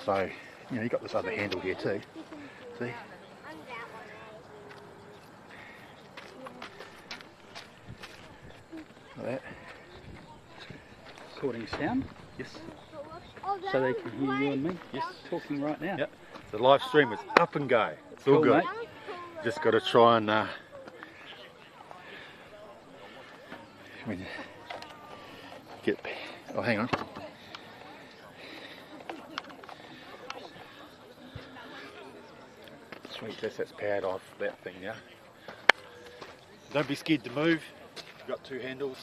So, you know, you've got this other handle here too. See? Like that. Recording sound? Yes. So they can hear you and me talking right now. Yep. The live stream is up and go. It's all Cool, good. mate. Just got to try and get. Oh, hang on. Sweet, that's powered off that thing now. Don't be scared to move. You've got two handles.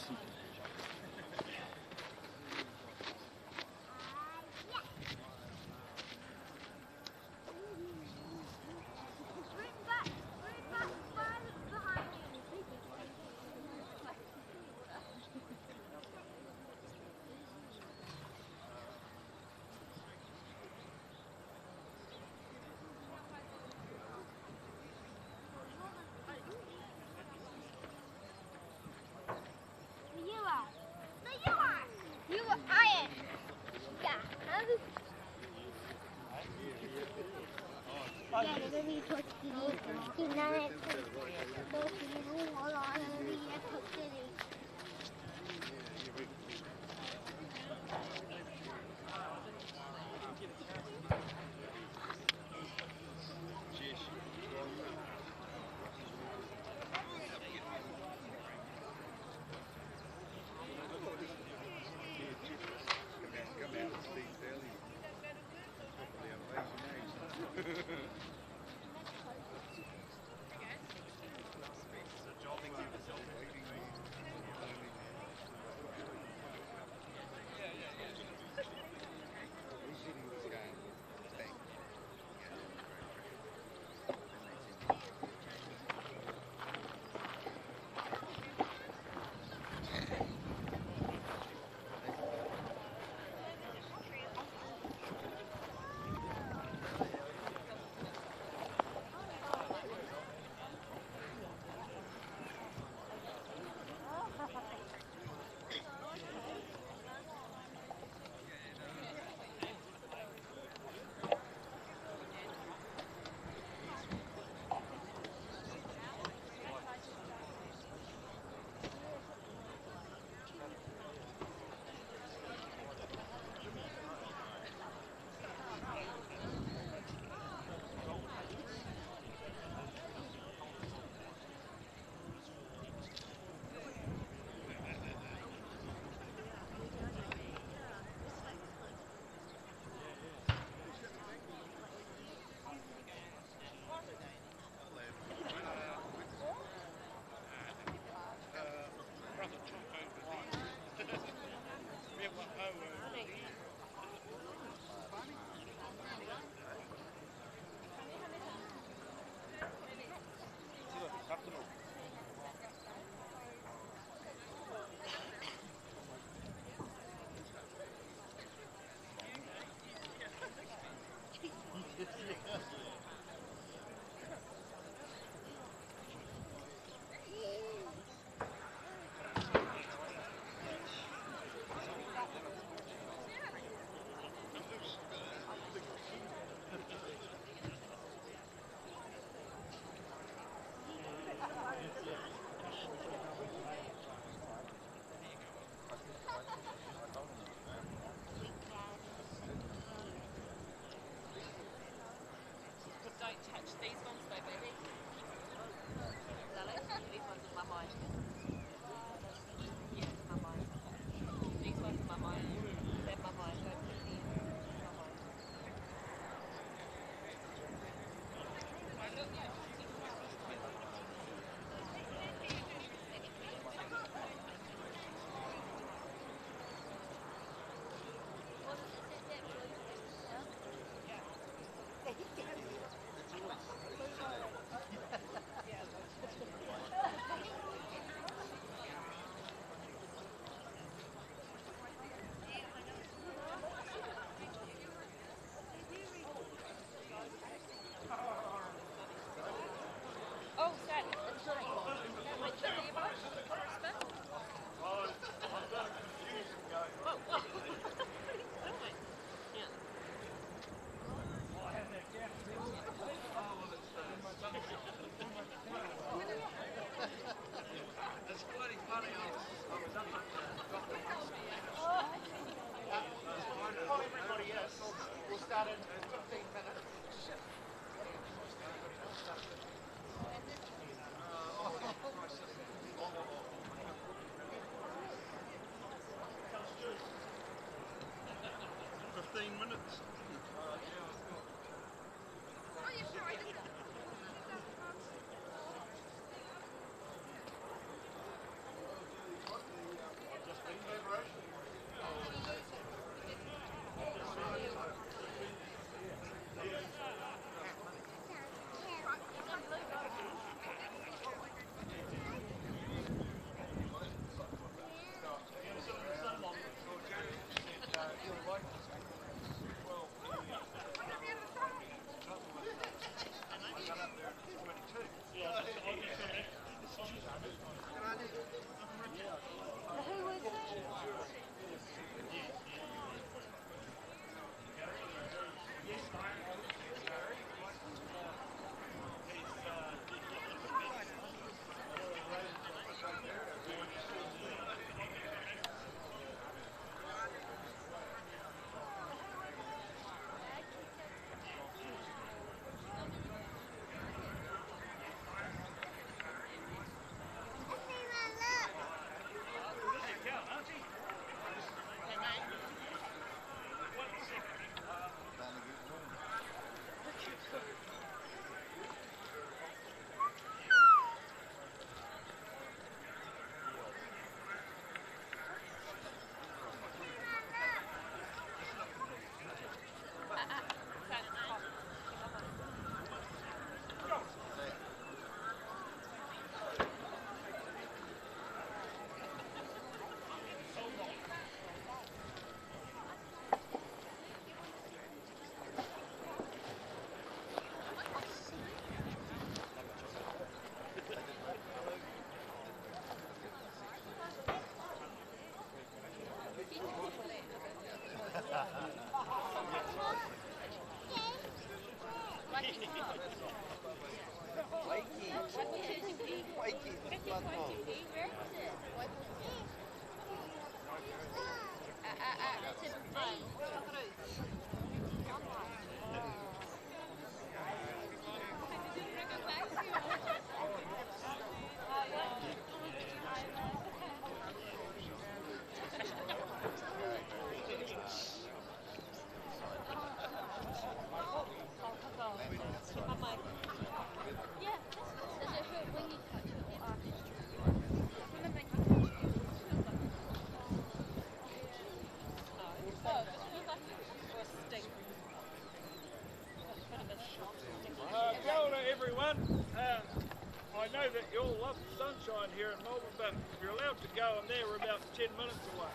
I know that you all love the sunshine here in Melbourne, but if you're allowed to go in there, we're about 10 minutes away.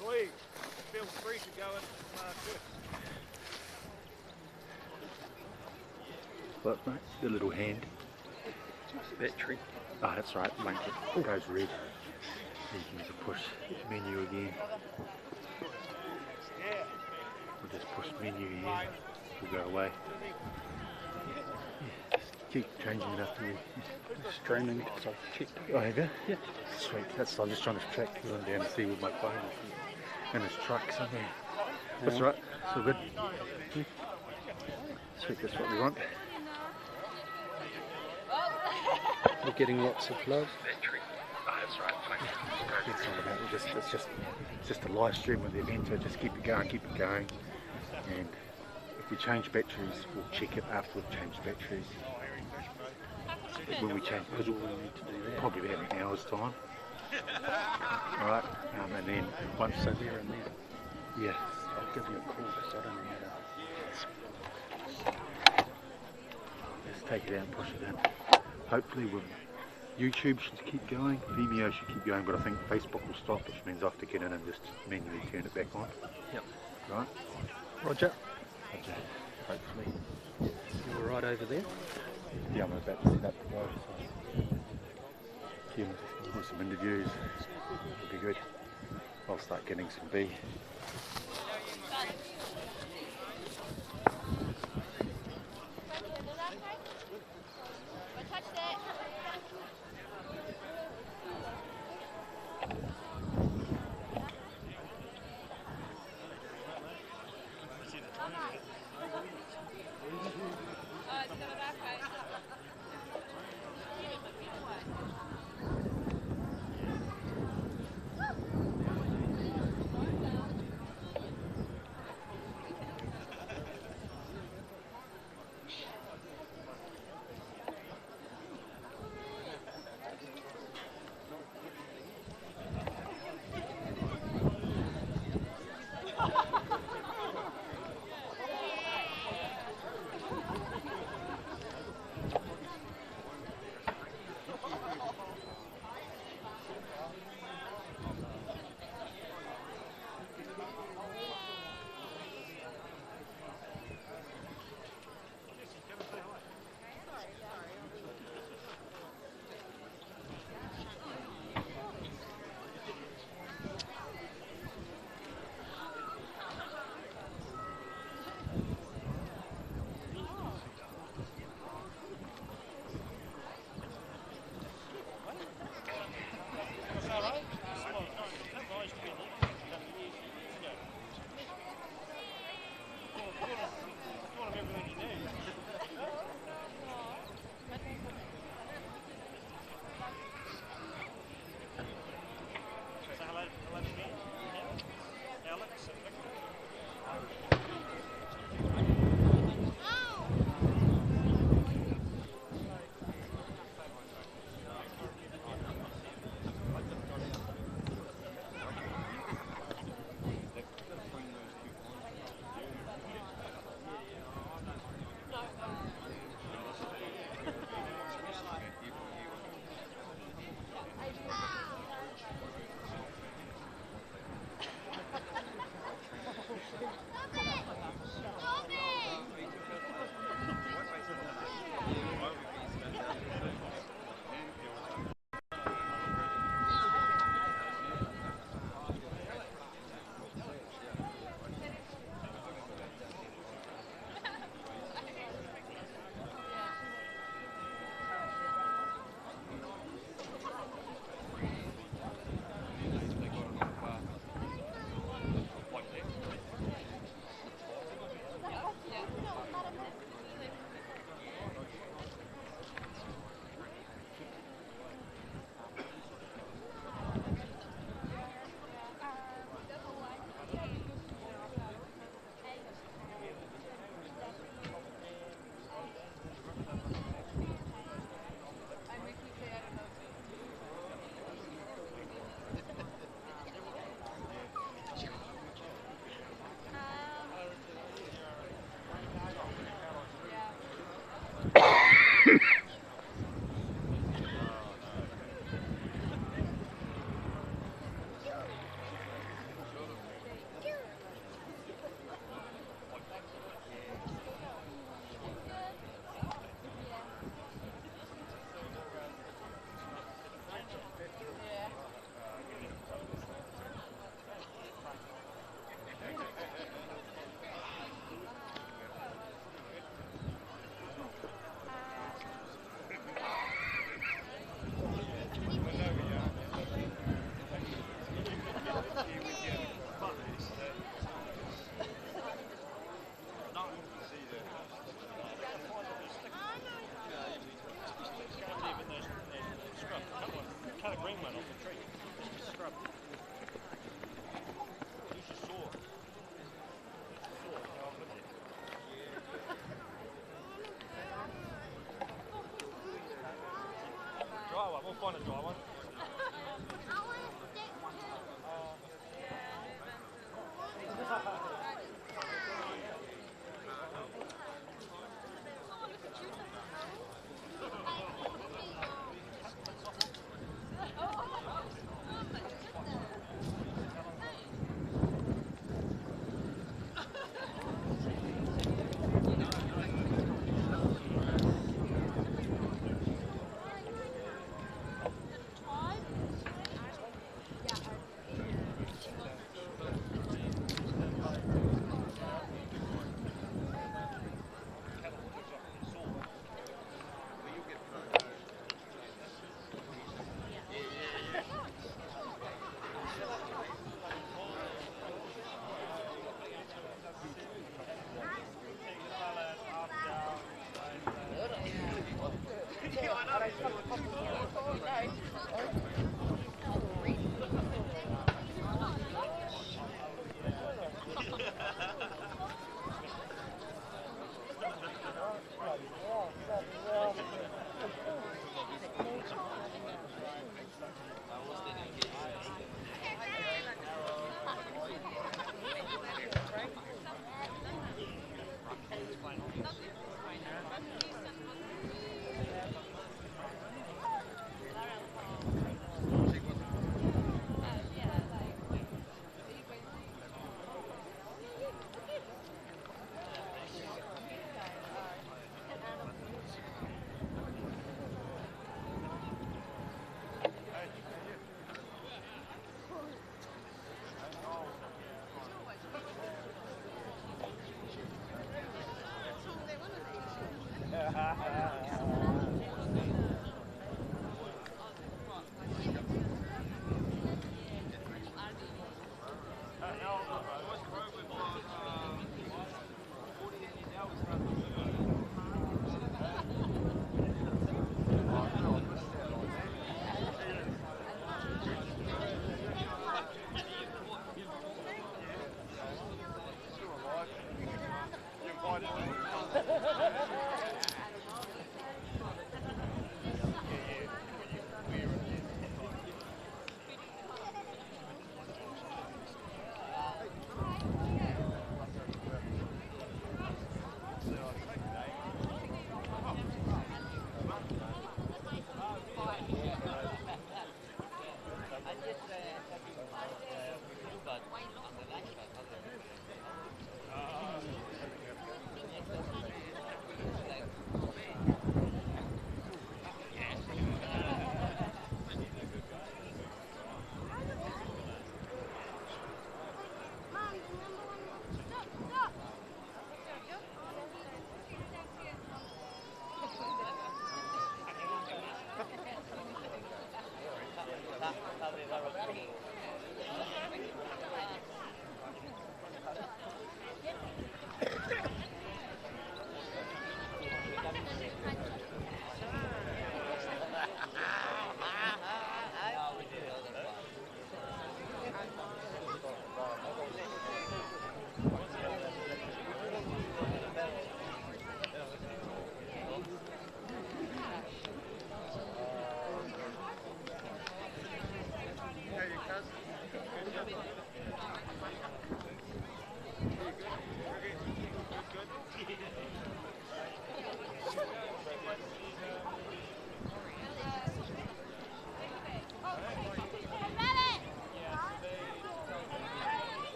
Please, feel free to go in first. What, mate? The little hand. Battery. Oh, that's right. Link it goes red. You can just push menu again. We'll just push menu again. We'll go away. Keep changing it after we Streaming because I've checked. Oh, have you? Yeah. Sweet. That's. I'm just trying to track Keelan down to see with my phone and his truck somewhere. That's right. It's all good. Sweet. That's what we want. We're getting lots of love. Battery. Oh, that's right. It's all about. It's just a live stream with the event. So just keep it going. And if we change batteries, we'll check it after we've changed batteries. When we change, because we'll need to do that. Probably about an hour's time. Alright, and then once So there and there. yeah, I'll give you a call because I don't know let's take it out and push it in. Hopefully YouTube should keep going, Vimeo should keep going, but I think Facebook will stop, which means I have to get in and just manually turn it back on. Yep. Right? Roger. Okay. Hopefully. You all right over there? Yeah, I'm about to set up to go. So. Do some interviews. It'll be good. I'll start getting some B.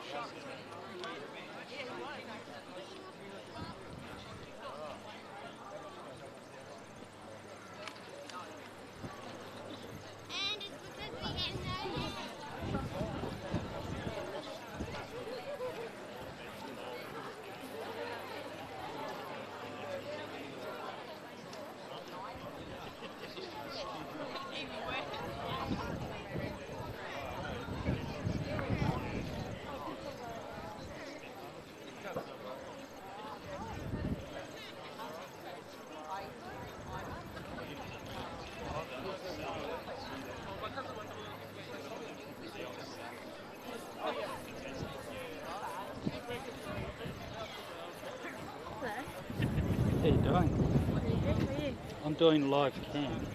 How you doing? I'm doing live cam.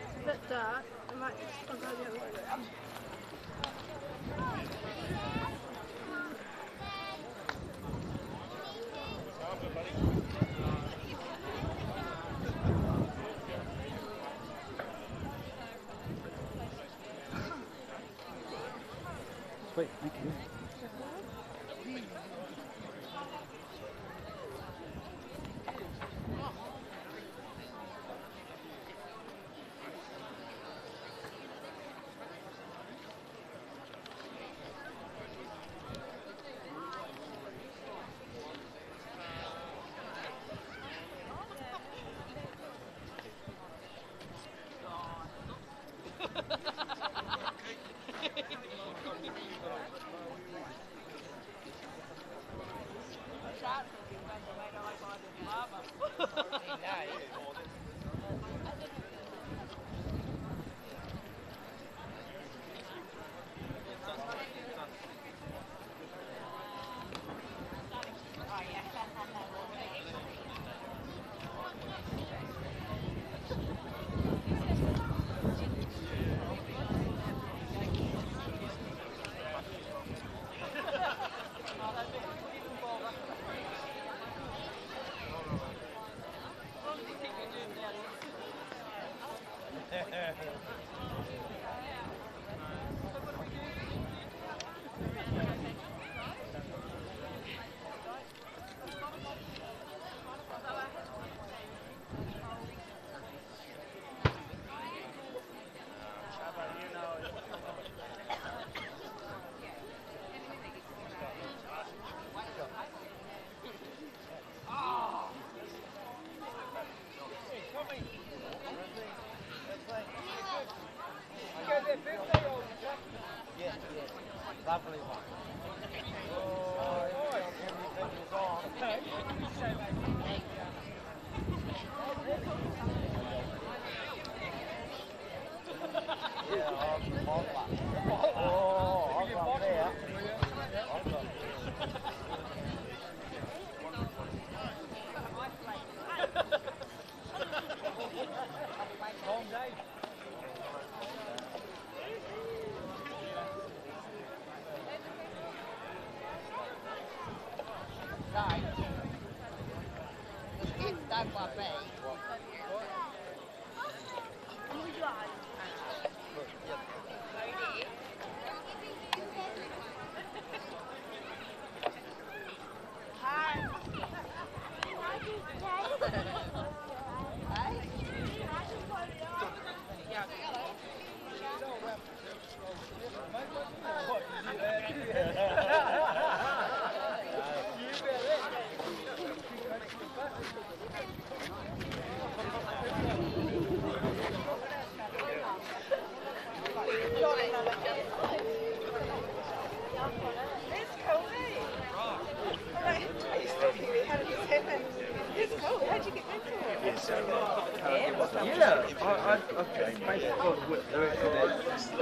It's a bit dark. I might just go the other way around. Sweet, thank you. Lovely one.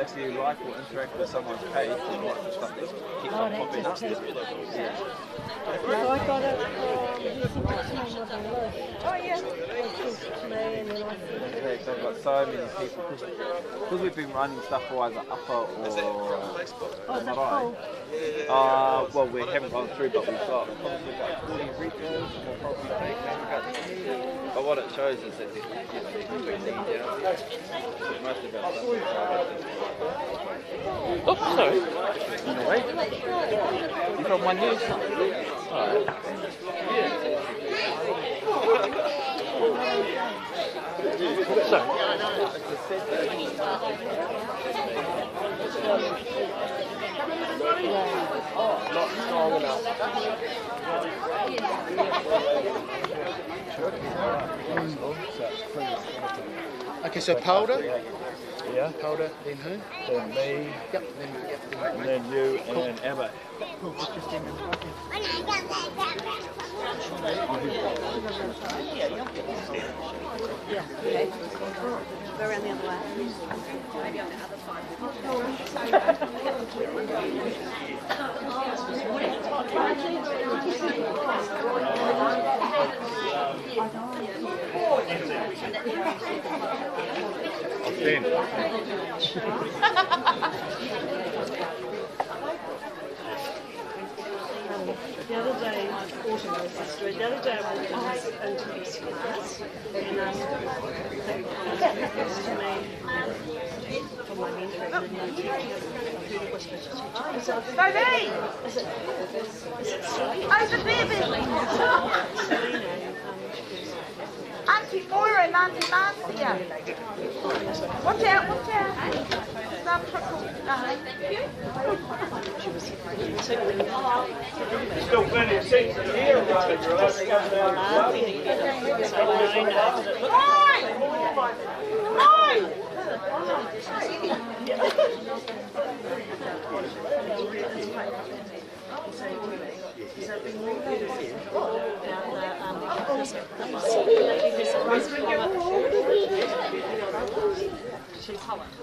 Actually like or interact with someone's page and what stuff that keeps on popping up. So I got it from, he sent it to me with a list. Oh yeah. He sent it to me and then I sent it. they've got so many people, because we've been running stuff for either upper or MRI. Well, we haven't gone through, but we've got probably about 40 retailers, and we'll probably take maybe about 10. But what it shows is that there's between the most of our stuff is Oh, sorry. in a way. You from one news? Alright. Not strong enough. Okay, so powder, Yeah. powder, then who? Then me, Yep, and then you, and Emma. Yeah, okay. Go around the other way. Maybe on the other side. The other day, the other day I walked into this class and asked to me for my mentoring and my teacher, who whispered to teacher, is it silly? Oh, the baby! Selena, Auntie Moira and Auntie Marcia. Watch out, watch out. Stop There's still plenty of seats in here, right? You're allowed to go down.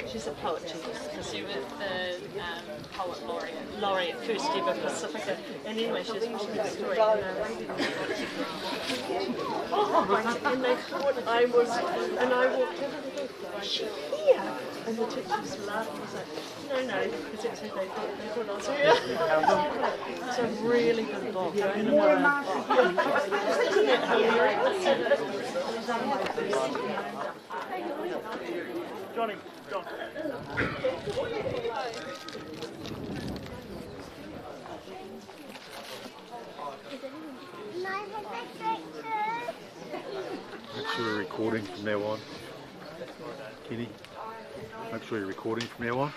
She's a poet. She was the poet laureate, first ever Pacifica. And anyway, she's written a story. And they thought I was, and I walked in and they go, is she here? And the teacher was laughing. He's like, no, because it's they thought I was here. It's a really good book. Isn't it hilarious? Johnny, John. Make sure you're recording from now on. Kenny, make sure you're recording from now on.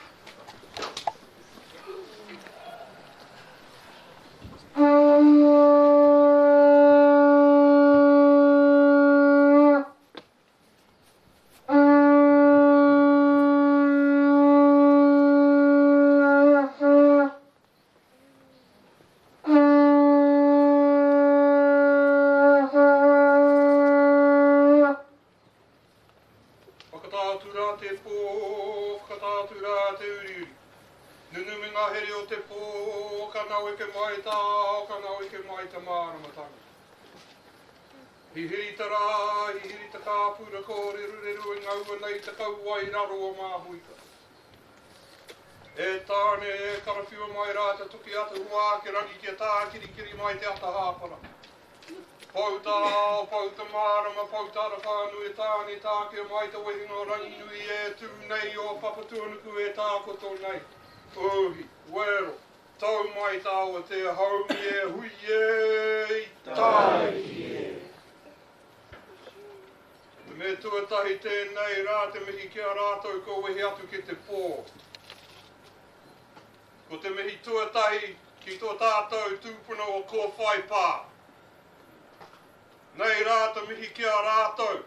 Hi hiri ta rā, hi hiri ta kāpura ko reru e ngaua nei te kaua i raro o mā huika. E tāne e karawhiua mai rā te tuki atu hua ke rangi kia tā kiri mai te ata hāpara. Pau tā rao, pau ta mārama, pau tā ra whānu e tāne tā kia mai te wehinga rangi nui e tū nei o papatuanuku e tā koto nei. Uhi, wero, tau mai tāua te haumi e hui e tai e. Me tuatahi tēnei rā te mihi kia rātou ko wehi atu ki te pō. Ko te mihi tuatahi ki tō tātou tūpuna o ko whai pā. Nei rā te mihi kia rātou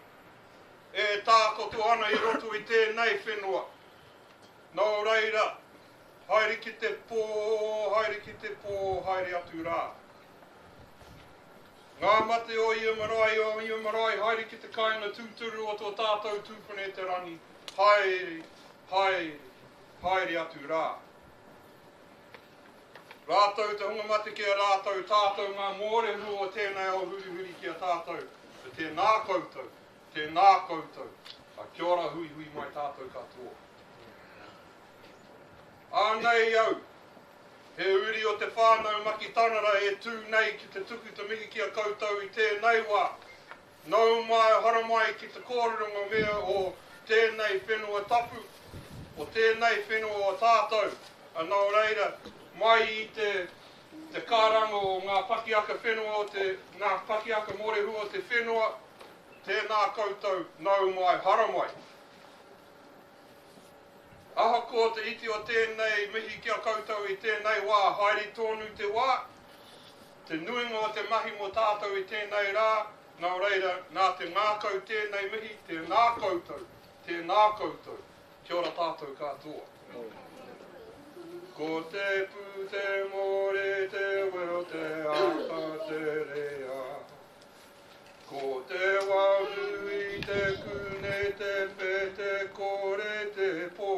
e tākoto ana i roto i tēnei whenua. Nō reira, haere ki te pō, haere ki te pō, haere atu rā. Ngā mate o ia marae, haere ki te kāinga tūturu o tō tātou tūpune te rangi. Haere, haere, haere atu rā. Rātou te hunga mate kia rātou tātou ngā mōrehu o tēnei o huri kia tātou. Tēnā koutou, kia ora hui hui mai tātou katoa. Ānei au, he uri o te whānau maki tanara e tū nei ki te tuku te mihi ki a koutou i tēnei wā. Nau mai, hara mai ki te kōrerunga mea o tēnei whenua tapu, o tēnei whenua o tātou. Anō reira, mai i te kāranga o ngā pakiaka whenua o ngā pakiaka morehu o te whenua, tēnā koutou, nau mai, hara mai. Aha ko te iti o tēnei mihi kia koutou i tēnei wā, haere tōnu te wā, te nuinga o te mahi mo tātou i tēnei rā, nā reira, nā te ngākau tēnei mihi, tēnā koutou, kia ora tātou katoa. Ko te pū te more te weo te aka te rea, ko te waru i te kune te pete kore te pō.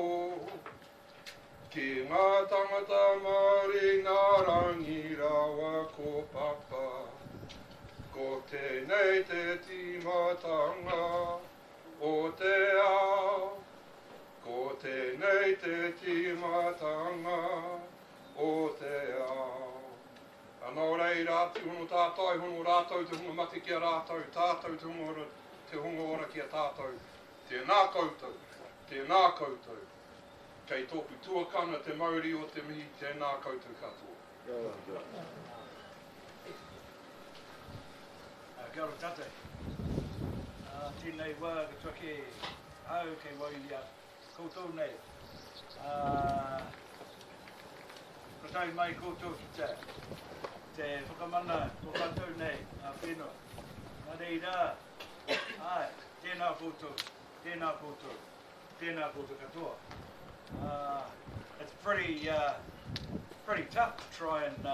Ki ngā tangata Māori ngā rangi rawa ko papa, ko tēnei te timatanga o te ao, ko tēnei te timatanga o te ao. Anō reira, te hono tātai, hono rātou, te hono mate ki a rātou, tātou te hono ora ki a tātou. Tēnā koutou, kei tōpu tuakana te mauri o te mihi, tēnā koutou katoa. Kia ora tate. Tēnei wā ka tuake au kei wairia koutou nei. Ko tau mai koutou ki te whakamana ko koutou nei a whenua. Nā reira, ai, tēnā koutou katoa. It's pretty tough to try and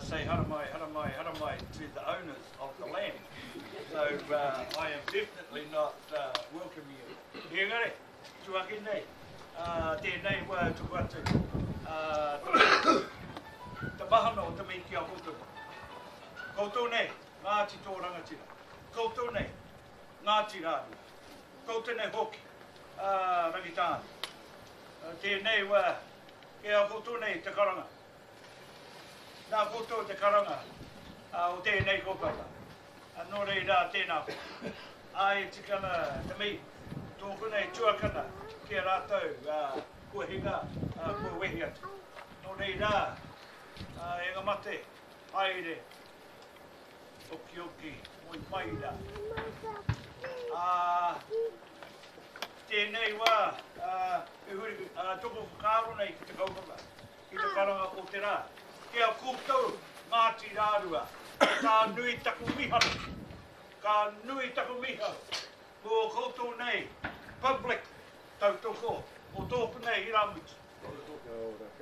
say hara mai to the owners of the land. So I am definitely not welcoming you. Engari, tuake nei, tēnei wā tuku atu. Te mahana o te mei ki a koutou. Koutou nei, Ngāti tō rangatira. Koutou nei, Ngāti rādu. Koutou nei hoki, rangitāna. Tēnei wā, e a koutou nei te karanga. Nā koutou te karanga o tēnei kopata. Nō reira tēnā. Ai tikana te mei, tōku nei tuakana ki a rātou kua hinga, kua wehi atu. Nō reira, e ngā mate, haere, oki, moi maira. Tēnei wā, toko whakaaro nei ki te kaupapa, ki te karanga o te rā. Kia koutou Ngāti rārua, ka nui taku miha, ko koutou nei, public tautoko, o tōku nei i Ramuti.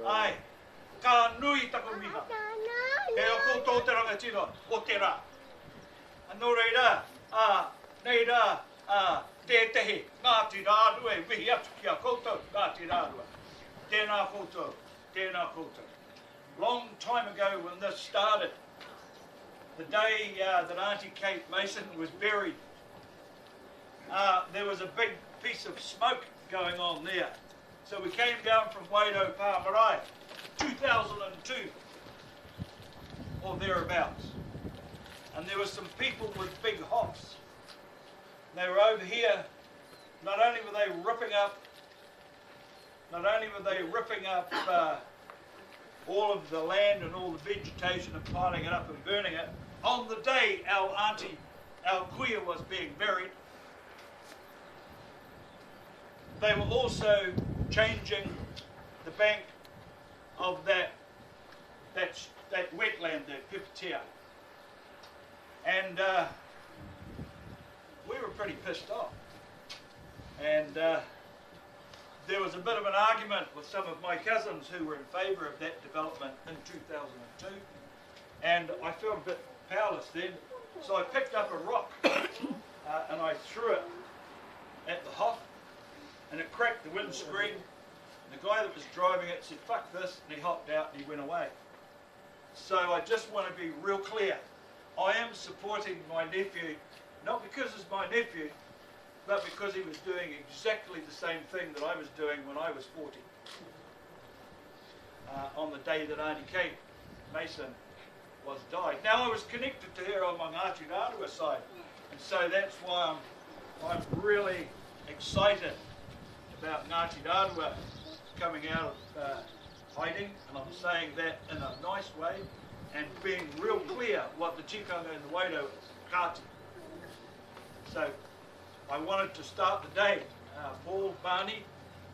Ai, ka nui taku miha, e o koutou te rangatira o te rā. Anō reira, nei rā, tētehi, Ngāti rārua, e wihi atu ki a koutou, Ngāti rārua. Tēnā koutou. Long time ago when this started, the day that Auntie Kate Mason was buried, there was a big piece of smoke going on there. So we came down from Wairau Marae, 2002 or thereabouts. And there were some people with big hops. They were over here. Not only were they ripping up all of the land and all the vegetation and piling it up and burning it, on the day our auntie, our kuia, was being buried, they were also changing the bank of that wetland, that pipitea. And we were pretty pissed off. And there was a bit of an argument with some of my cousins who were in favour of that development in 2002, and I felt a bit powerless then, so I picked up a rock and I threw it at the hop, and it cracked the windscreen. The guy that was driving it said, "Fuck this," and he hopped out and he went away. So I just want to be real clear. I am supporting my nephew, not because he's my nephew, but because he was doing exactly the same thing that I was doing when I was 40. On the day that Auntie Kate Mason was died. Now I was connected to her on my Ngāti Rārua side, and so that's why I'm really excited about Ngāti Rārua coming out of hiding, and I'm saying that in a nice way, and being real clear what the tikanga and the waito is, kāti. So I wanted to start the day, Paul, Barney,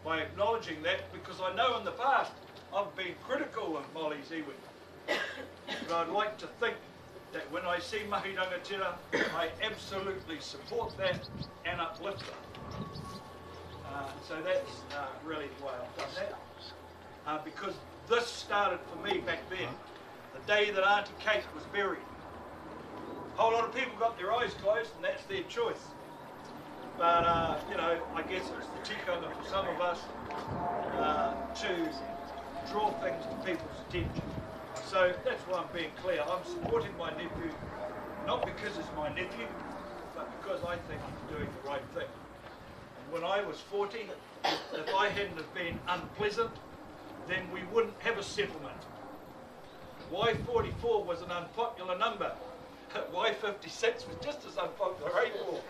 by acknowledging that, because I know in the past I've been critical of Molly's iwi. But I'd like to think that when I see Mahi Rangatira, I absolutely support that and uplift it. So that's really why I've done that. Because this started for me back then, the day that Auntie Kate was buried. A whole lot of people got their eyes closed, and that's their choice. But, you know, I guess it's the tikanga for some of us to draw things to people's attention. So that's why I'm being clear. I'm supporting my nephew, not because he's my nephew, but because I think he's doing the right thing. And when I was 40, if I hadn't have been unpleasant, then we wouldn't have a settlement. Y44 was an unpopular number. Y56 was just as unpopular, eh, Paul?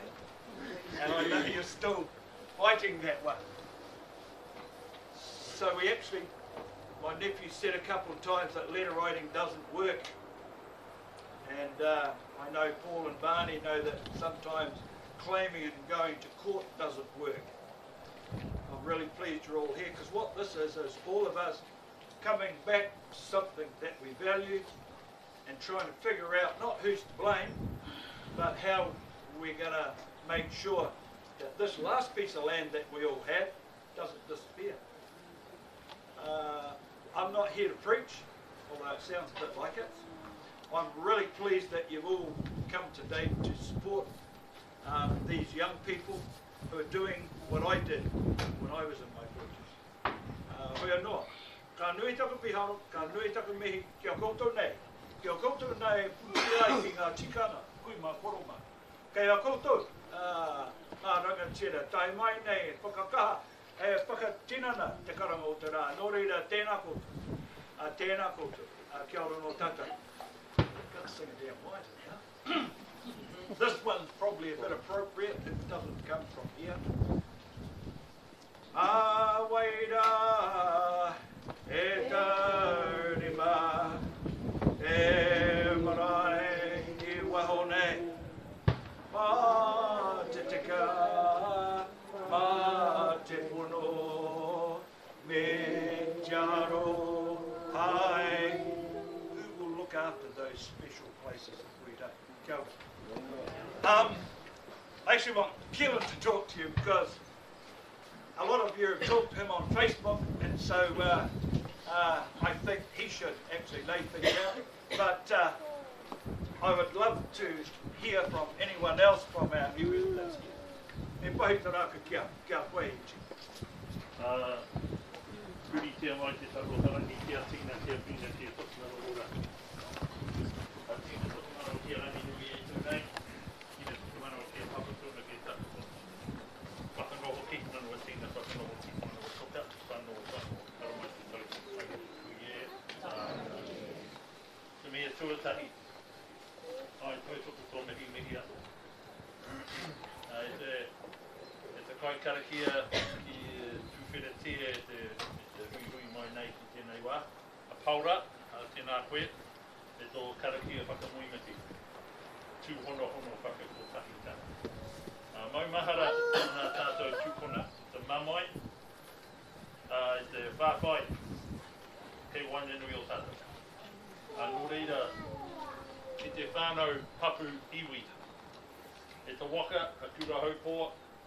And I know you're still fighting that one. So we actually, my nephew said a couple of times that letter writing doesn't work. And I know Paul and Barney know that sometimes claiming and going to court doesn't work. I'm really pleased you're all here, because what this is all of us coming back to something that we value and trying to figure out not who's to blame, but how we're going to make sure that this last piece of land that we all have doesn't disappear. I'm not here to preach, although it sounds a bit like it. I'm really pleased that you've all come today to support these young people who are doing what I did when I was in my 40s. Hoi anō, ka nui taku piharo, ka nui taku mihi, kia koutou nei. Kia koutou nei, puki ai ki ngā tikana, kui mā koroma. Kei a koutou, ngā rangatira, tai mai nei, whakakaha, e whakatinana te karanga o te rā. Nō reira, tēnā koutou, tēnā koutou, kia ora no tata. Gotta sing a damn white, huh? This one's probably a bit appropriate, it doesn't come from here. Awaira, e taurima, e marae, I wahone, ma te tika, ma te puno, me jaro, hai. Who will look after those special places if we don't? Kia ora. I actually want Keelan to talk to you, because a lot of you have talked to him on Facebook, and so I think he should actually lay things out. But I would love to hear from anyone else from our New Zealanders here. E pahi taraka kia koe ichi. Kuri tia mai te takotarangi, tia tina, tia pina, tia tokinaro ora. Tina tokinaro tia rani nui e tūnei. Tina tokinaro tia papatuna ke takuto. Whakangoho kikunano a tina, whakangoho kikunano a toka, whanau, karomai te taruku, kuie. Te mea tuatahi. Ai, toi tuku tō mihi ato. E te kai karakia ki tuwhiratia e te hui mai nei ki tēnei wā. A paura, tēnā koe, e tō karakia whakamuingati. Tū hono whakakotahi tāna. Maumahara nā tātou tūkona, te mamai, te whāwhai, kei wainenui o tātou. Nō reira, ki te whānau papu iwi. E te waka, a kura haupō,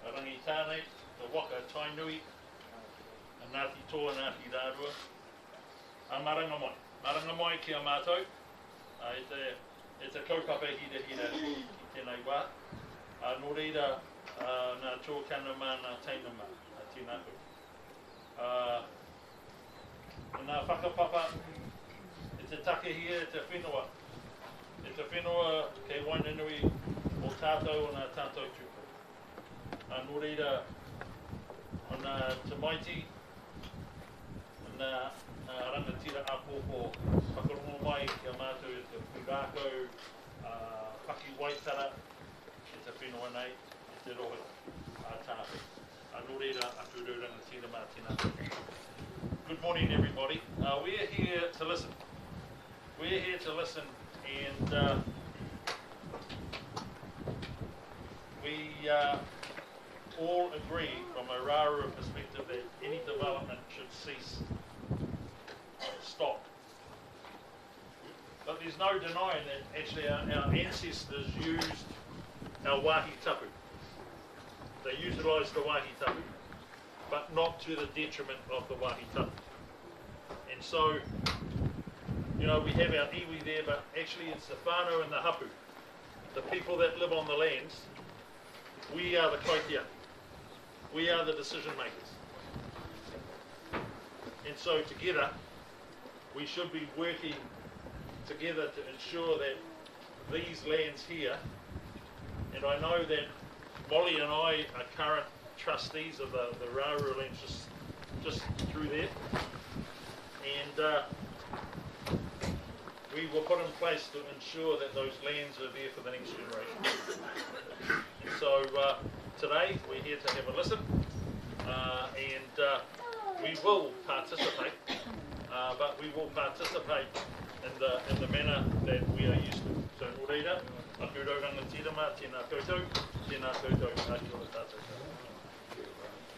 a rangi tānei, te waka tainui, a Ngāti Toa, Ngāti Rārua. A maranga mai ki a mātou. E te kaupapa hira ki tēnei wā. Nō reira, nā tōkana mā, nā teina mā, tēnā koe. Nā whakapapa, e te take hia, e te whenua. E te whenua kei Wainanui o tātou o nā tātou tūko. Nō reira, ana Te Maiti, ana rangatira āpōpō whakarongo mai kia mātou e te pūrākau, Paki Waitara, e te whenua nei, e te rohe tāwhi. Nō reira, a kūrau rangatira mā tēnā. Good morning everybody. We're here to listen. We're here to listen and we all agree from a Rārua perspective that any development should cease, stop. But there's no denying that actually our ancestors used our wāhi tapu. They utilised the wāhi tapu, but not to the detriment of the wāhi tapu. And so, you know, we have our iwi there, but actually it's the whānau and the hapu, the people that live on the lands. We are the kaitia. We are the decision makers. And so together, we should be working together to ensure that these lands here, and I know that Molly and I are current trustees of the Rārua lands just through there, and we will put in place to ensure that those lands are there for the next generation. And so today we're here to have a listen, and we will participate, but we will participate in the manner that we are used to. So nō reira, a kūrau rangatira mā tēnā koutou, tēnā koutou, a kia ora tātou.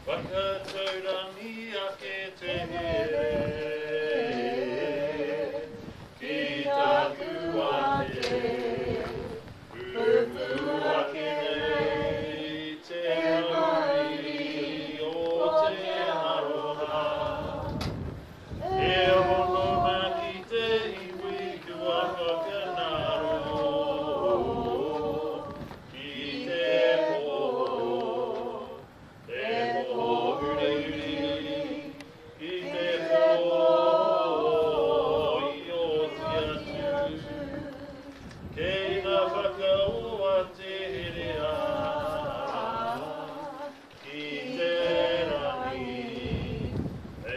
Whakataurangi ake te here, ki taku ate, umu ake nei, te mauri o te aroha. E hono na ki te iwi kua whakanaro, ki te poho, te poho uri uri, ki te poho i o te atu, kei na whakaua te herea, ki te rangi, e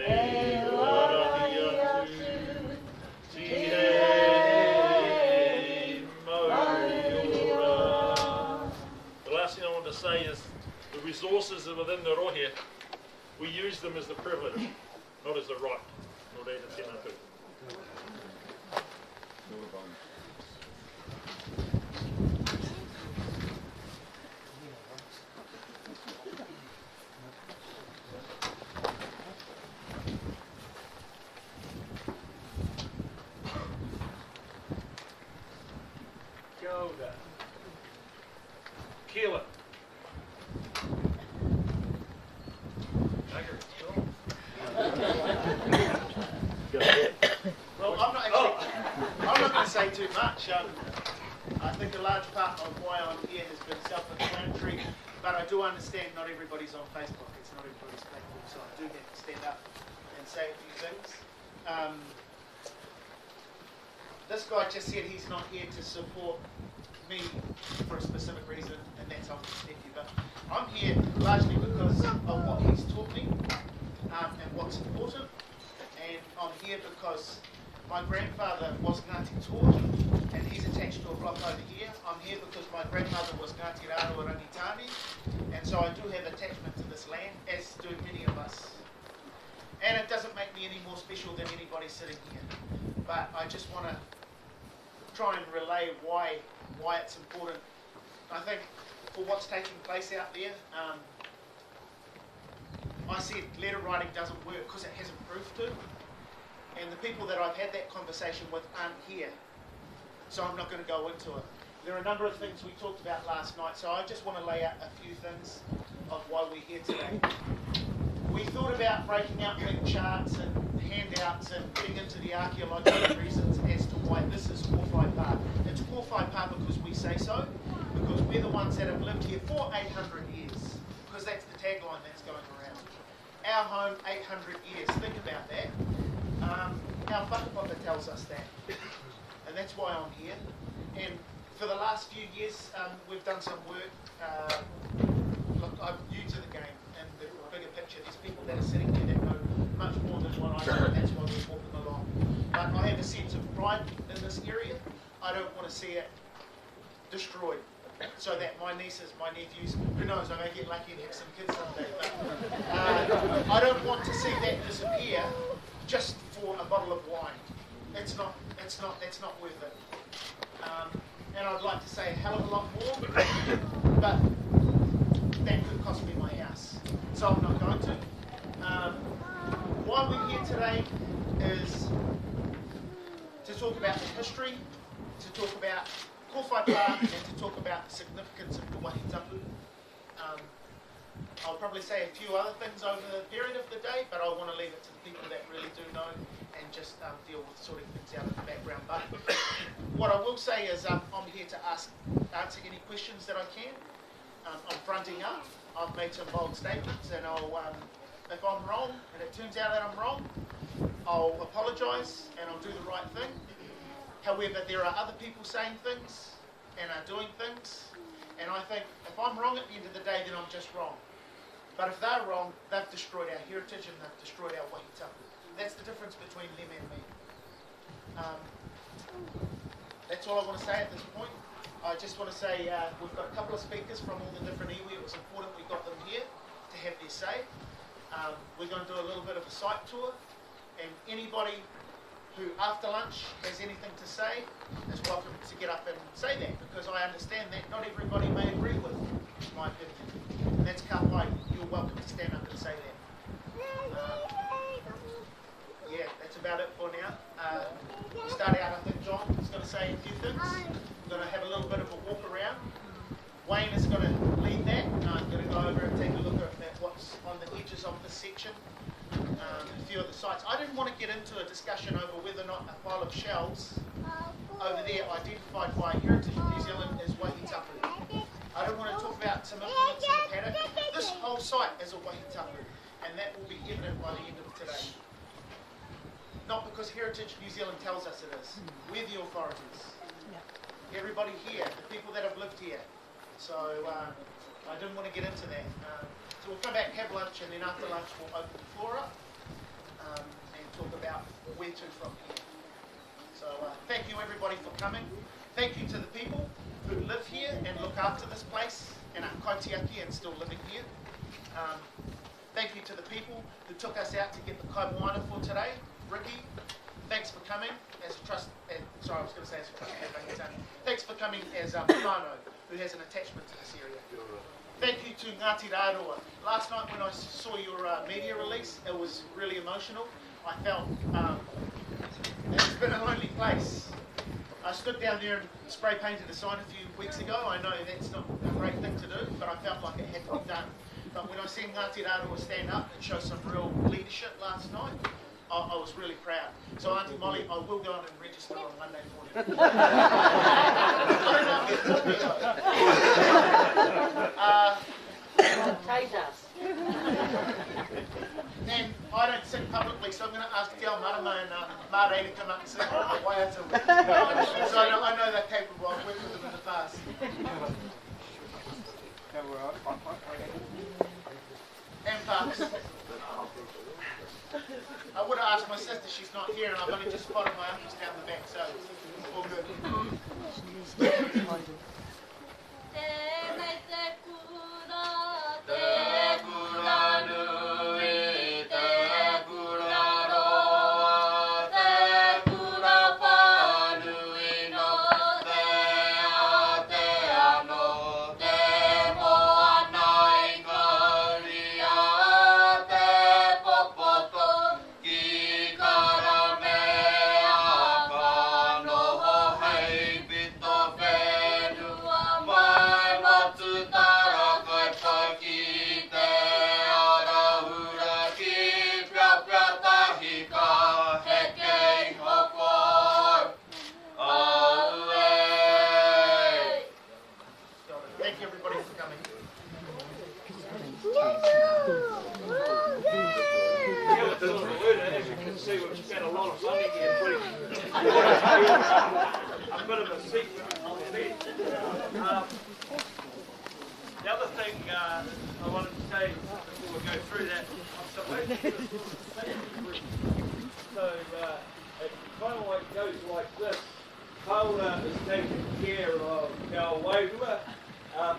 warahi atu, ti hei mauri ora. The last thing I want to say is the resources are within the rohe. We use them as the privilege, not as the right. Nō reira tēnā tū. Kia ora. Keelan. Well, I'm not going to say too much. I think a large part of why I'm here has been self-explanatory, but I do understand not everybody's on Facebook. It's not everybody's platform, so I do have to stand up and say a few things. This guy just said he's not here to support me for a specific reason, and that's obviously nephew. But I'm here largely because of what he's taught me and what's important. And I'm here because my grandfather was Ngāti Toa, and he's attached to a block over here. I'm here because my grandmother was Ngāti Rārua Rangitani, and so I do have attachment to this land, as do many of us. And it doesn't make me any more special than anybody sitting here. But I just want to try and relay why it's important. I think for what's taking place out there, I said letter writing doesn't work because it hasn't proved to. And the people that I've had that conversation with aren't here. So I'm not going to go into it. There are a number of things we talked about last night, so I just want to lay out a few things of why we're here today. We thought about breaking out big charts and handouts and getting into the archaeological reasons as to why this is Kōwhai Pā. It's Kōwhai Pā because we say so, because we're the ones that have lived here for 800 years, because that's the tagline that's going around. Our home, 800 years. Think about that. Our whakapapa tells us that, and that's why I'm here. And for the last few years, we've done some work. Look, you want to see it destroyed, so that my nieces, my nephews, who knows, I may get lucky and have some kids someday, but I don't want to see that disappear just for a bottle of wine. That's not worth it. And I'd like to say a hell of a lot more, but that could cost me my house. So I'm not going to. Why we're here today is to talk about the history, to talk about Kōwhaipa, and to talk about the significance of the Wahi Tapu. I'll probably say a few other things over the period of the day, but I want to leave it to the people that really do know and just deal with sorting things out in the background. But what I will say is I'm here to answer any questions that I can. I'm fronting up. I've made some bold statements, and if I'm wrong, and it turns out that I'm wrong, I'll apologise and I'll do the right thing. However, there are other people saying things and are doing things, and I think if I'm wrong at the end of the day, then I'm just wrong. But if they're wrong, they've destroyed our heritage and they've destroyed our Wahi Tapu. That's the difference between them and me. That's all I want to say at this point. I just want to say we've got a couple of speakers from all the different iwi. It was important we got them here to have their say. We're going to do a little bit of a site tour, and anybody who after lunch has anything to say is welcome to get up and say that, because I understand that not everybody may agree with my opinion. And that's ka pai. You're welcome to stand up and say that. Yeah, that's about it for now. We'll start out, I think John is going to say a few things. We're going to have a little bit of a walk around. Wayne is going to lead that. I'm going to go over and take a look at what's on the edges of this section. A few of the sites. I didn't want to get into a discussion over whether or not a pile of shells over there identified by Heritage New Zealand is Wahi Tapu. I don't want to talk about some implements in the paddock. This whole site is a Wahi Tapu, and that will be evident by the end of today. Not because Heritage New Zealand tells us it is. We're the authorities. Everybody here, the people that have lived here. So I didn't want to get into that. So we'll come back, have lunch, and then after lunch we'll open the floor up and talk about where to from here. So thank you everybody for coming. Thank you to the people who live here and look after this place and are kaitiaki and still living here. Thank you to the people who took us out to get the kai moana for today. Ricky, thanks for coming as a trust. Sorry, I was going to say as a trust. Thanks for coming as whānau, who has an attachment to this area. Thank you to Ngāti Rāroa. Last night when I saw your media release, it was really emotional. I felt it's been a lonely place. I stood down there and spray painted a sign a few weeks ago. I know that's not a great thing to do, but I felt like it had to be done. But when I seen Ngāti Rāroa stand up and show some real leadership last night, I was really proud. So Auntie Molly, I will go on and register on Monday morning. And I don't sing publicly, so I'm going to ask Te Ao Marama and Mare to come up and sing on the way out to So I know they're capable. I've worked with them in the past. And Parks. I would have asked my sister, she's not here, and I've only just spotted my uncles down the back, so all good. A bit of a secret on the bed. The other thing I wanted to say before we go through that, so it kind of like goes like this. Paula is taking care of our wairua,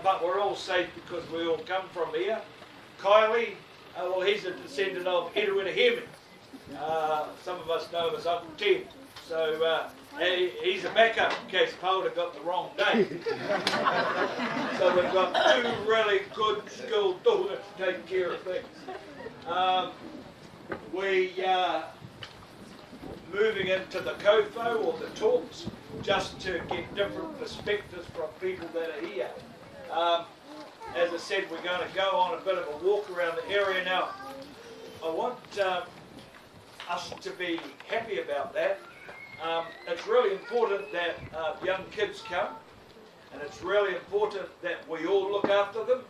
but we're all safe because we all come from here. Kylie, well, he's a descendant of Edwin Hemi. Some of us know him as Uncle Ted. So he's a backup in case Paula got the wrong day. So we've got two really good skilled daughters to take care of things. We moving into the kofo or the talks just to get different perspectives from people that are here. As I said, we're going to go on a bit of a walk around the area now. I want us to be happy about that. It's really important that young kids come, and it's really important that we all look after them.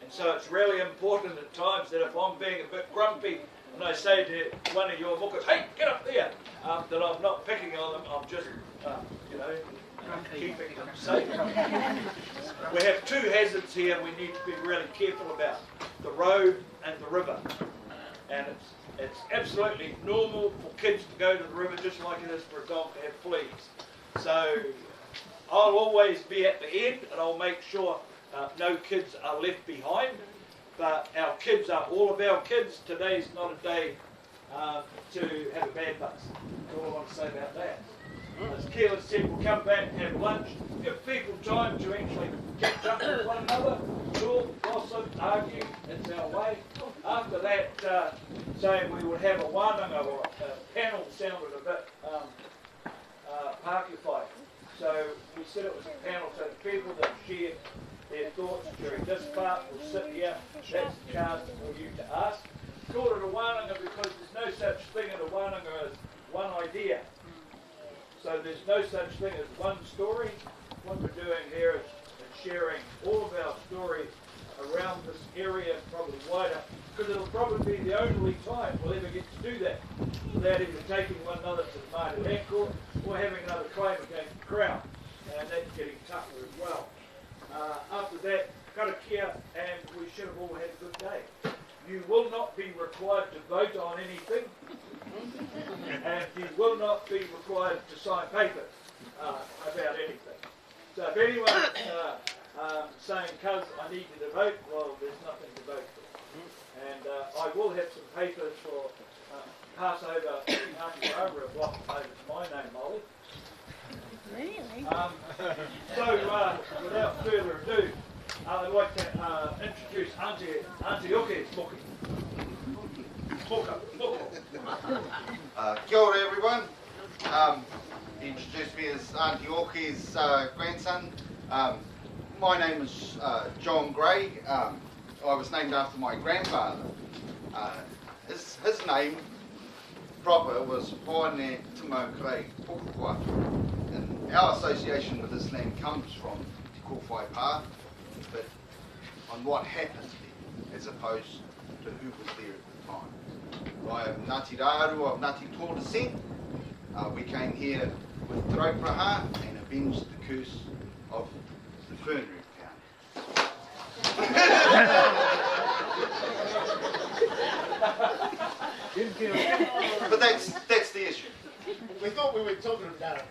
And so it's really important at times that if I'm being a bit grumpy and I say to one of your muckas, hey, get up there, that I'm not picking on them, I'm just, keeping them safe. We have two hazards here we need to be really careful about, the road and the river. And it's absolutely normal for kids to go to the river just like it is for a dog to have fleas. So I'll always be at the end and I'll make sure no kids are left behind. But our kids are all of our kids. Today's not a day to have a bad buzz. That's all I want to say about that. As Keelan said, we'll come back and have lunch, give people time to actually catch up with one another, talk, gossip, argue, it's our way. After that, saying we would have a wānanga or a panel sounded a bit Pākewhai. So we said it was a panel, so the people that shared their thoughts during this part will sit here. That's the chance for you to ask. Call it a wānanga because there's no such thing in a wānanga as one idea. So there's no such thing as one story. What we're doing here is sharing all of our stories around this area, probably wider, because it'll probably be the only time we'll ever get to do that without either taking one another to the Māori Land Court or having another claim against the Crown. And that's getting tougher as well. After that, karakia, and we should have all had a good day. You will not be required to vote on anything, and you will not be required to sign papers about anything. So if anyone's saying, cuz I need you to vote, well, there's nothing to vote for. And I will have some papers for Passover over a block over to my name, Molly. Really? So without further ado, I'd like to introduce Auntie Oke's Moki. Kia ora everyone. He introduced me as Auntie Oke's grandson. My name is John Gray. I was named after my grandfather. His name proper was Paine Timokrai Pukukwatu. And our association with this land comes from Te Kōwhai Pā, but on what happened there, as opposed to who was there at the time. I am Ngāti Rāru of Ngāti Tō descent. We came here with Taupraha and avenged the curse of the Fern Roof County. But that's the issue. We thought we were talking about it.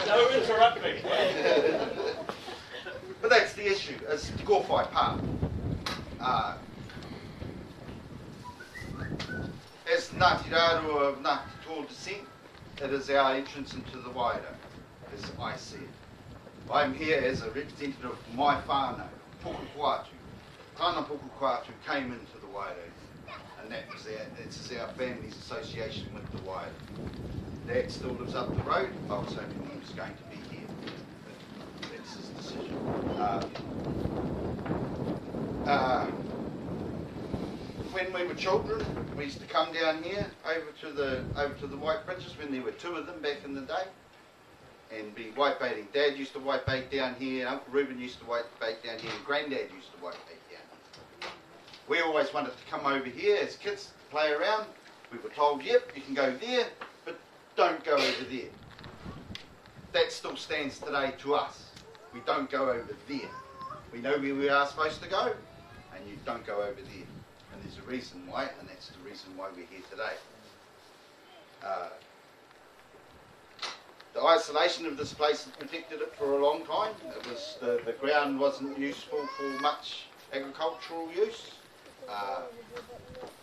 No interrupting. But that's the issue, it's Te Kōwhai Pā. As Ngāti Rāru of Ngāti Tō descent, it is our entrance into the Wairau, as I see it. I'm here as a representative of my whānau, Pukukwatu. Tāna Pukukwatu came into the Wairau, and that's our family's association with the Wairau. Dad still lives up the road. I was hoping he was going to be here, but that's his decision. When we were children, we used to come down here over to the White Bridges when there were two of them back in the day, and be whitebaiting. Dad used to whitebait down here, Uncle Reuben used to whitebait down here, and Granddad used to whitebait down here. We always wanted to come over here as kids to play around. We were told, yep, you can go there, but don't go over there. That still stands today to us. We don't go over there. We know where we are supposed to go, and you don't go over there. And there's a reason why, and that's the reason why we're here today. The isolation of this place has protected it for a long time. It was the ground wasn't useful for much agricultural use,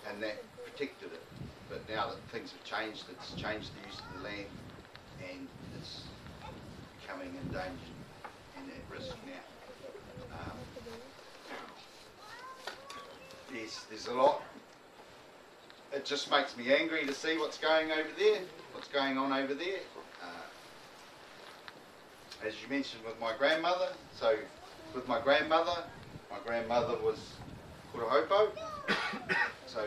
and that protected it. But now that things have changed, it's changed the use of the land, and it's becoming endangered and at risk now. There's a lot. It just makes me angry to see what's going over there, what's going on over there. As you mentioned with my grandmother, so with my grandmother was Kurahopo, so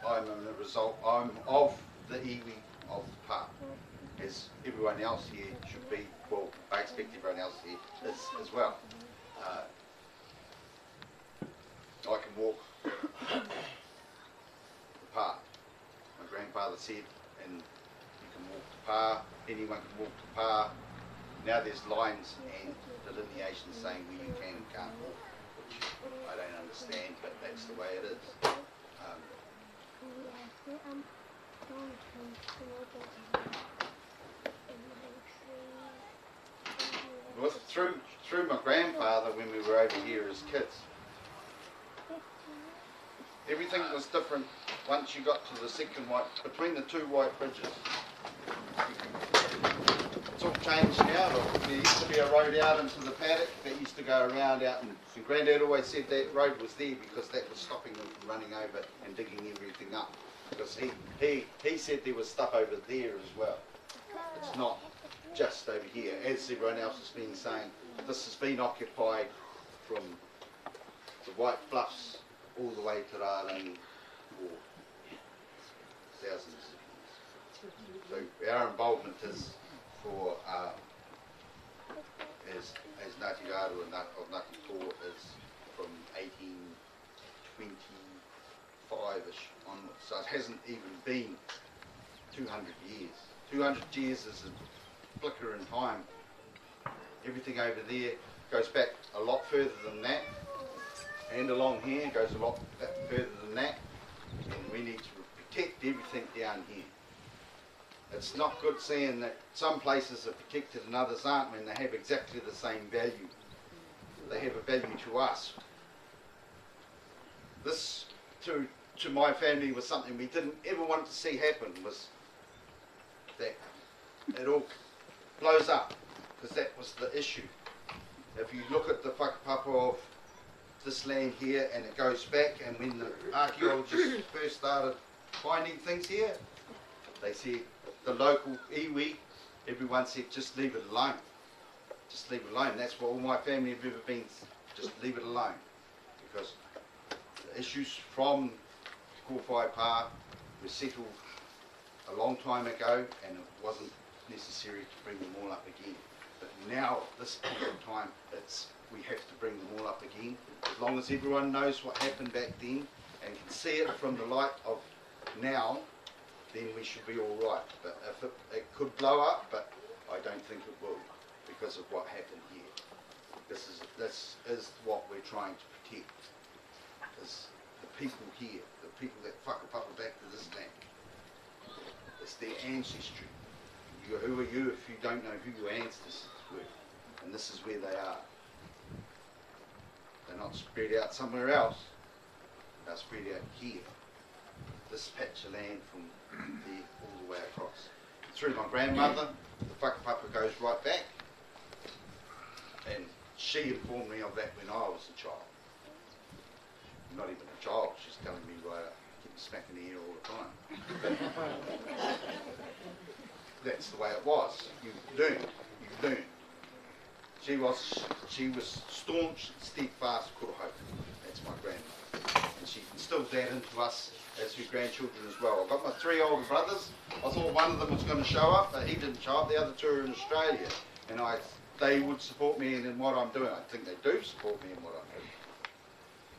I'm of the iwi of the park, as everyone else here should be. Well, I expect everyone else here is as well. I can walk the park. My grandfather said, and you can walk the park, anyone can walk the park. Now there's lines and delineations saying where you can and can't walk, which I don't understand, but that's the way it is. Through my grandfather, when we were over here as kids, everything was different once you got to the second between the two white bridges. It's all changed now. Look, there used to be a road out into the paddock that used to go around out, and Granddad always said that road was there because that was stopping them from running over and digging everything up. Because he said there was stuff over there as well. It's not just over here. As everyone else has been saying, this has been occupied from the White Bluffs all the way to Rārangi for thousands of years. So our involvement is for as Ngāti Rāru of Ngāti Tō is from 1825-ish onwards. So it hasn't even been 200 years. 200 years is a flicker in time. Everything over there goes back a lot further than that, and along here goes a lot further than that, and we need to protect everything down here. It's not good seeing that some places are protected and others aren't when they have exactly the same value. They have a value to us. This, to my family, was something we didn't ever want to see happen, was that it all blows up, because that was the issue. If you look at the whakapapa of this land here, and it goes back, and when the archaeologists first started finding things here, they said, the local iwi, everyone said, just leave it alone. Just leave it alone. That's what all my family have ever been, just leave it alone. Because the issues from Kōwhai Pā were settled a long time ago, and it wasn't necessary to bring them all up again. But now, at this point in time, we have to bring them all up again. As long as everyone knows what happened back then and can see it from the light of now, then we should be all right. But if it could blow up, but I don't think it will, because of what happened here. This is what we're trying to protect, is the people here, the people that whakapapa back to this land. It's their ancestry. Who are you if you don't know who your ancestors were? And this is where they are. They're not spread out somewhere else. They're spread out here. This patch of land from there all the way across. Through my grandmother, the whakapapa goes right back. And she informed me of that when I was a child. Not even a child, she's telling me right up, keep smacking the ear all the time. That's the way it was. You learn. She was staunch, steadfast kurahopu. That's my grandmother. And she instilled that into us as her grandchildren as well. I've got my 3 older brothers. I thought one of them was going to show up, but he didn't show up. The other 2 are in Australia. And they would support me in what I'm doing. I think they do support me in what I'm doing.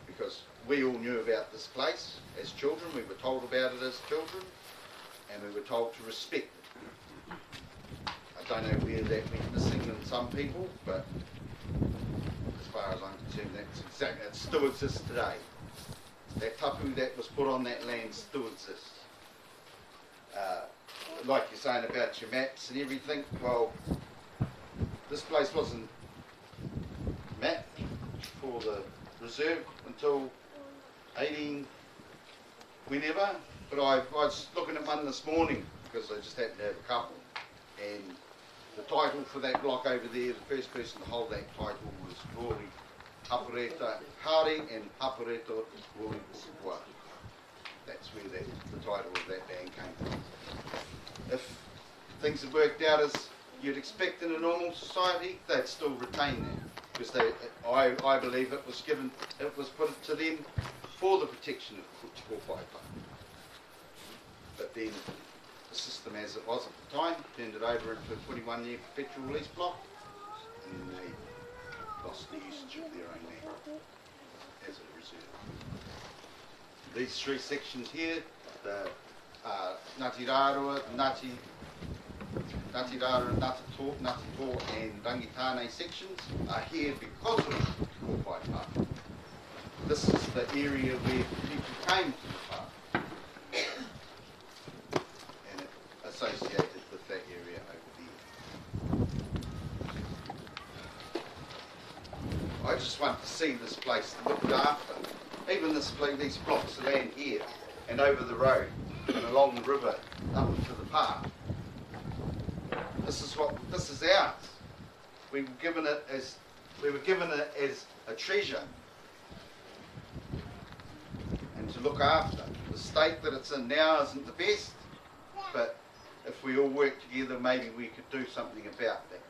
Because we all knew about this place as children. We were told about it as children. And we were told to respect it. I don't know where that went missing in some people, but as far as I'm concerned, it still exists today. That tapu that was put on that land still exists. The like you're saying about your maps and everything, well, this place wasn't mapped for the reserve until 18 whenever, but I was looking at one this morning because I just happened to have a couple, and the title for that block over there, the first person to hold that title was Rory Hapareta Hari and Hapareta Rory Pukua. That's where the title of that band came from. If things had worked out as you'd expect in a normal society, they'd still retain that, because I believe it was put to them for the protection of the Kōwhai. But then the system as it was at the time turned it over into a 21-year perpetual lease block, and then they lost the usage of their own land as a reserve. These three sections here, the Ngāti Rārua, Ngāti Rārua, Ngāti Tō and Rangitāne sections are here because of Kōwhai Park. This is the area where people came to the park and it associated with that area over there. I just want to see this place looked after. Even these blocks of land here and over the road and along the river up to the park. This is ours. We were given it as a treasure and to look after. The state that it's in now isn't the best, but if we all work together, maybe we could do something about that.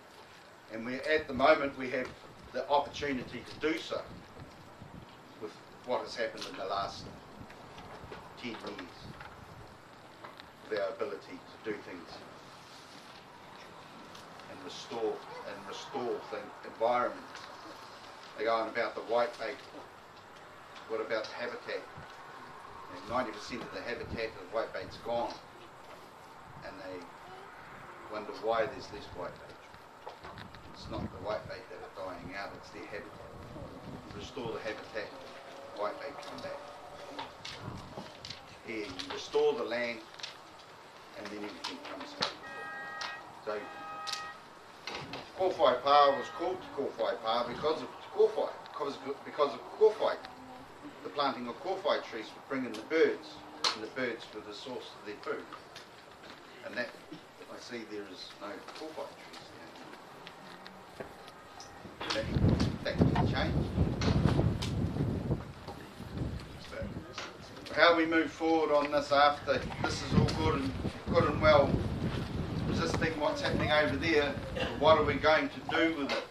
And at the moment we have the opportunity to do so with what has happened in the last 10 years, with our ability to do things and restore the environment. They go on about the whitebait. What about the habitat? 90% of the habitat of whitebait's gone, and they wonder why there's less whitebait. It's not the whitebait that are dying out, it's their habitat. Restore the habitat, whitebait come back. Here you restore the land and then everything comes back. So Kōwhai Pa was called Kōwhai Pa because of Kōwhai, because of Kōwhai. The planting of Kōwhai trees would bring in the birds, and the birds were the source of their food. And that, I see there is no Kōwhai trees now. That can change. So, how we move forward on this after this is all good and well, resisting what's happening over there, what are we going to do with it?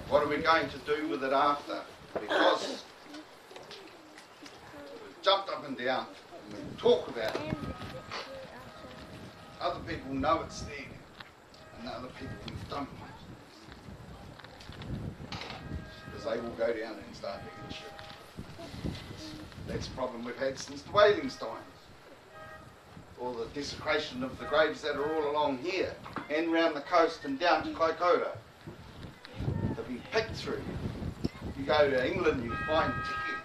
What are we going to do with it after? Because we've jumped up and down and we talk about it. Other people know it's there, and other people don't know it. Because they will go down and start digging shit. That's a problem we've had since the whaling's times. Or the desecration of the graves that are all along here and round the coast and down to Kaikoura. They've been picked through. You go to England, you find tiki.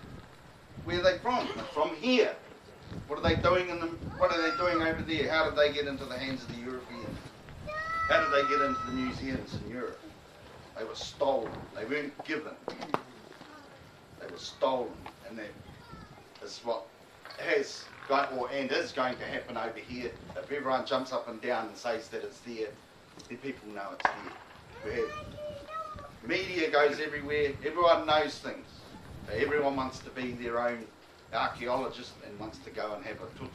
Where are they from? They're from here. What are they doing what are they doing over there? How did they get into the hands of the Europeans? How did they get into the museums in Europe? They were stolen. They weren't given. They were stolen. And that is what has and is going to happen over here. If everyone jumps up and down and says that it's there, then people know it's there. We have media goes everywhere. Everyone knows things. Everyone wants to be their own archaeologist and wants to go and have a tutu.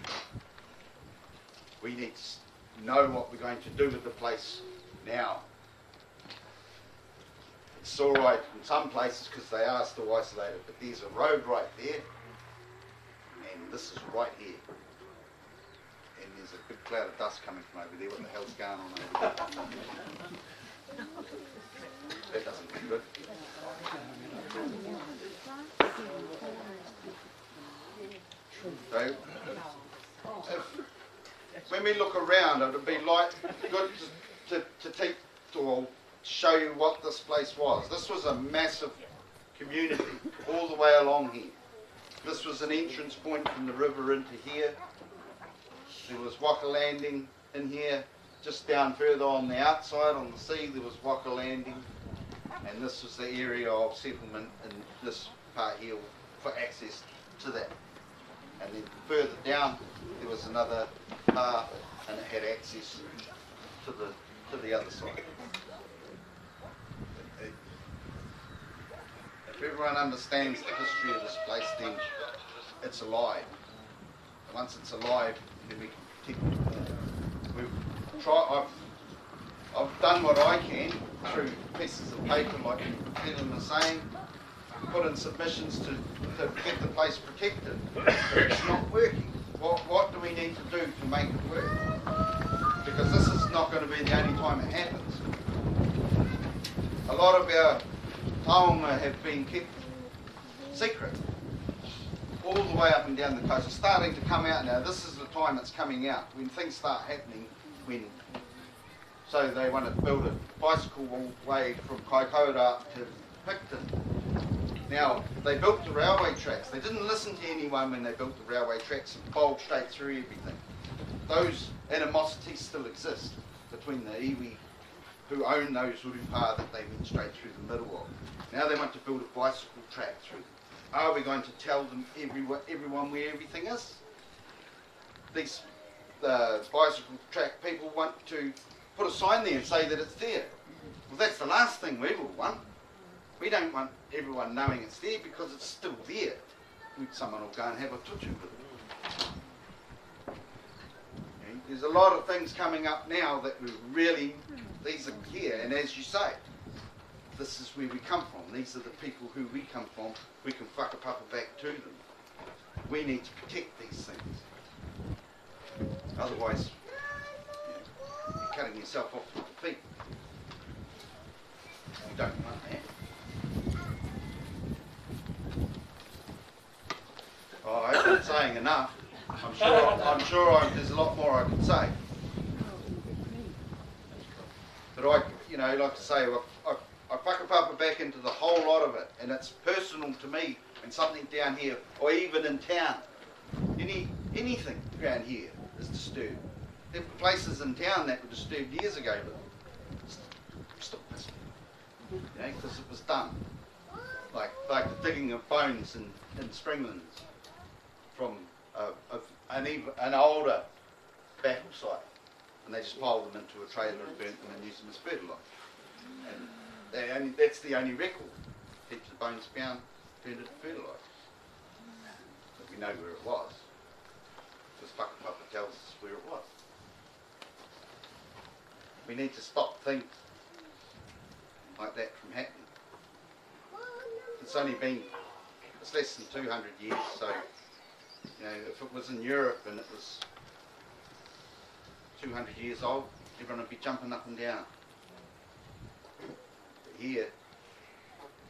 We need to know what we're going to do with the place now. It's all right in some places because they are still isolated, but there's a road right there. And this is right here. And there's a big cloud of dust coming from over there. What the hell's going on over there? That doesn't look good. So, when we look around, it would be good to take or show you what this place was. This was a massive community all the way along here. This was an entrance point from the river into here. There was Waka Landing in here, just down further on the outside on the sea there was Waka Landing, and this was the area of settlement in this part here for access to that. And then further down there was another path and it had access to the other side. If everyone understands the history of this place, then it's alive. And once it's alive, then we can protect it. I've done what I can through pieces of paper, like Keelan was saying, put in submissions to get the place protected. But it's not working. What do we need to do to make it work? Because this is not going to be the only time it happens. A lot of our taonga have been kept secret all the way up and down the coast. It's starting to come out now. This is the time it's coming out, when things start happening. So they want to build a bicycle way from Kaikoura up to Picton. Now, they built the railway tracks. They didn't listen to anyone when they built the railway tracks and bowled straight through everything. Those animosities still exist between the iwi who own those urupa that they went straight through the middle of. Now they want to build a bicycle track through them. Are we going to tell them everyone where everything is? These bicycle track people want to put a sign there and say that it's there. Well, that's the last thing we will want. We don't want everyone knowing it's there because it's still there. Someone will go and have a tutu with it. Okay? There's a lot of things coming up now that we really, these are here, and as you say, this is where we come from. These are the people who we come from. We can whakapapa back to them. We need to protect these things. Otherwise, you're cutting yourself off with the feet. You don't want that. Oh, I've been saying enough. I'm sure there's a lot more I could say. But like I say, I whakapapa back into the whole lot of it, and it's personal to me when something down here, or even in town, anything around here is disturbed. There were places in town that were disturbed years ago, but still missing, because it was done. Like the digging of bones in Springlands from an older battle site, and they just piled them into a trailer and burnt them and used them as fertiliser. And that's the only record. Heaps of bones found, turned into fertiliser. But we know where it was. Because whakapapa tells us where it was. We need to stop things like that from happening. It's less than 200 years, so if it was in Europe and it was 200 years old, everyone would be jumping up and down. But here,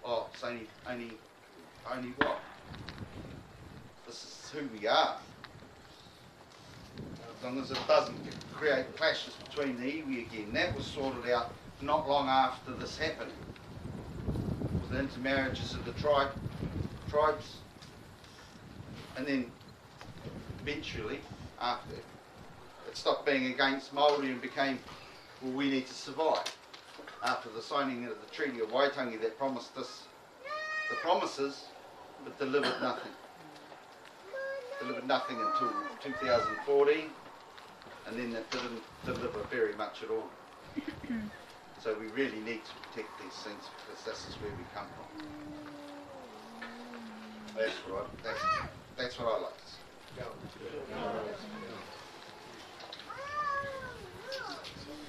it's only what? This is who we are. As long as it doesn't create clashes between the iwi again. That was sorted out not long after this happened. With the intermarriages of the tribes. And then eventually, after it stopped being against Māori and became, well, we need to survive. After the signing of the Treaty of Waitangi that promised us the promises, but delivered nothing. Delivered nothing until 2014, and then it didn't deliver very much at all. So we really need to protect these things because this is where we come from. That's what I like to see.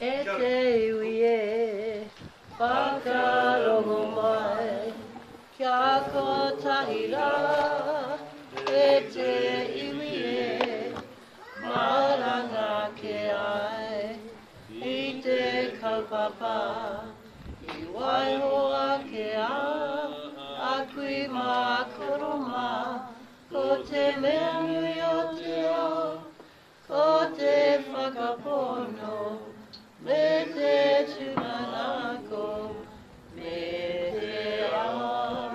E te iwi e whakarongo mai kia kotahira e te iwi e maranga ke ai i te kaupapa i waihoa ke a kui mā koroma ko te mea nui o te ao ko te whakapono me te tūmanako, me te aroha.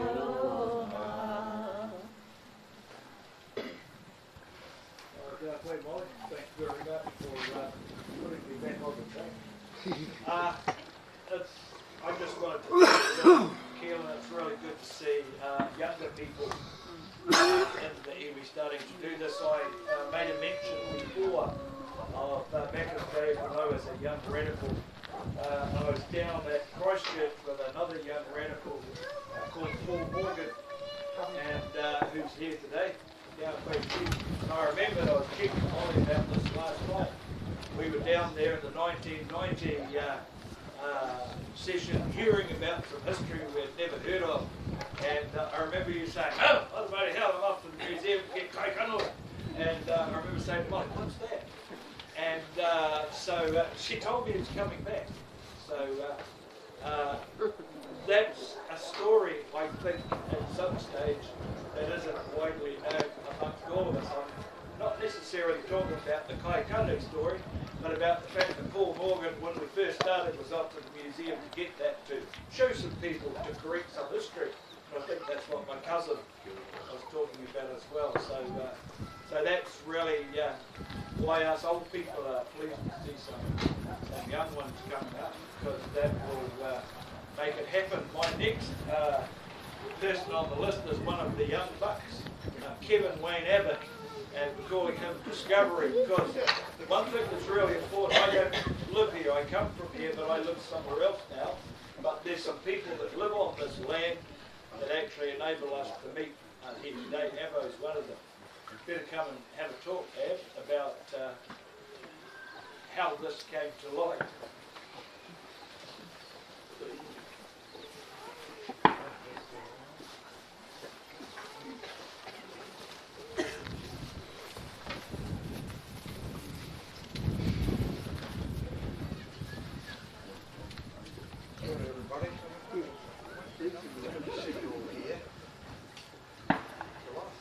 Thank you very much. I just wanted to thank Keelan. It's really good to see younger people in the iwi starting to do this. I made a mention before of back in the day when I was a young radical. I was down at Christchurch with another young radical called Paul Morgan, and who's here today. Down at Christchurch. And I remember I was checking Ollie about this last night. We were down there in the 1990 session hearing about some history we had never heard of. And I remember you saying, oh bloody hell, I'm off to the museum to get kai kanoa. And I remember saying to Mike, what's that? And so she told me it's coming back. So that's a story, I think, at some stage that isn't widely known amongst all of us. I'm not necessarily talking about the kai kanoa story, but about the fact that Paul Morgan, when we first started, was off to the museum to get that, to show some people, to correct some history. And I think that's what my cousin was talking about as well. So that's really why us old people are pleased to see some young ones coming up, because that will make it happen. My next person on the list is one of the young bucks, Kevin Wayne Abbott, and we're calling him Discovery, because one thing that's really important, I don't live here, I come from here, but I live somewhere else now, but there's some people that live on this land that actually enable us to meet here today. Abbo's one of them. You better come and have a talk, Ab, about how this came to light.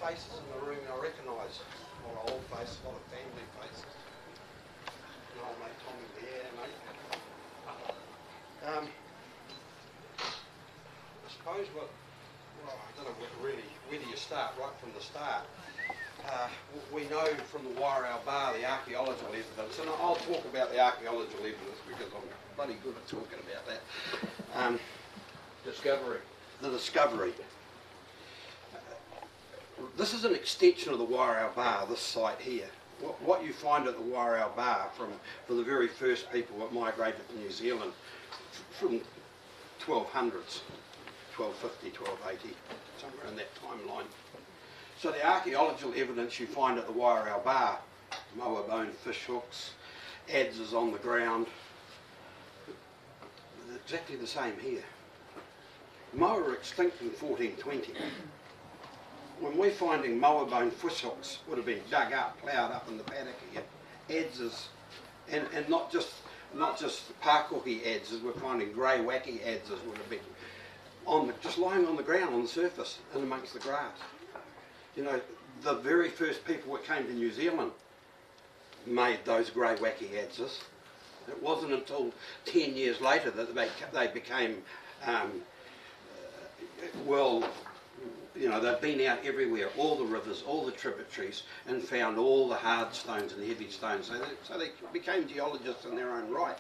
Faces in the room I recognise, a lot of old faces, a lot of family faces. And old mate Tommy there, mate. I suppose I don't know where do you start, right from the start. We know from the Wairau Bar, the archaeological evidence, and I'll talk about the archaeological evidence because I'm bloody good at talking about that. Discovery. The discovery. This is an extension of the Wairau Bar, this site here. What you find at the Wairau Bar from the very first people that migrated to New Zealand from 1200s, 1250, 1280, somewhere in that timeline. So the archaeological evidence you find at the Wairau Bar, moa bone fish hooks, adzes on the ground, exactly the same here. Moa were extinct in 1420. When we're finding moa bone fish hooks would have been dug up, ploughed up in the paddock here, adzes, and not just Pakohi adzes, we're finding grey wacky adzes would have been just lying on the ground on the surface and amongst the grass. You know, the very first people that came to New Zealand made those grey wacky adzes. It wasn't until 10 years later that they became you know, they've been out everywhere, all the rivers, all the tributaries, and found all the hard stones and heavy stones. So they became geologists in their own right.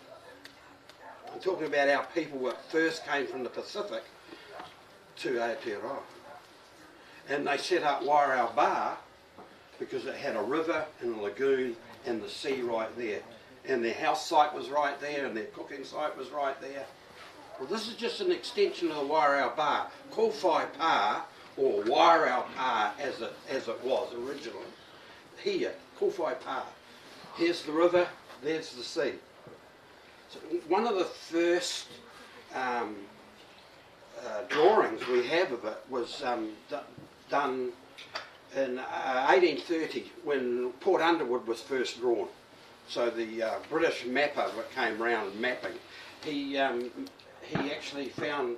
I'm talking about our people that first came from the Pacific to Aotearoa. And they set up Wairau Bar because it had a river and a lagoon and the sea right there. And their house site was right there and their cooking site was right there. Well, this is just an extension of the Wairau Bar. Kowhai Pa, or Wairau Pa as it was originally. Here, Kowhai Pa. Here's the river, there's the sea. So one of the first drawings we have of it was done in 1830 when Port Underwood was first drawn. So the British mapper that came round mapping, he actually found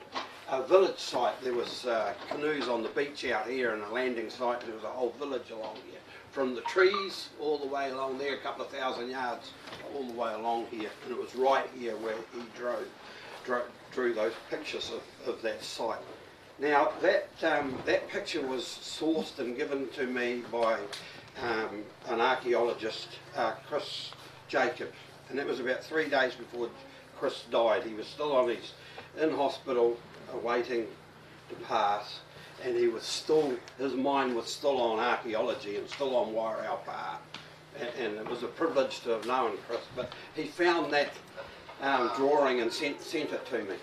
a village site. There was canoes on the beach out here and a landing site, and there was a whole village along here. From the trees all the way along there, a couple of thousand yards, all the way along here. And it was right here where he drew those pictures of that site. Now that picture was sourced and given to me by an archaeologist, Chris Jacob, and that was about 3 days before Chris died. He was still on in hospital, awaiting to pass, and he was still, his mind was still on archaeology and still on Wairau Pa. And it was a privilege to have known Chris, but he found that drawing and sent it to me.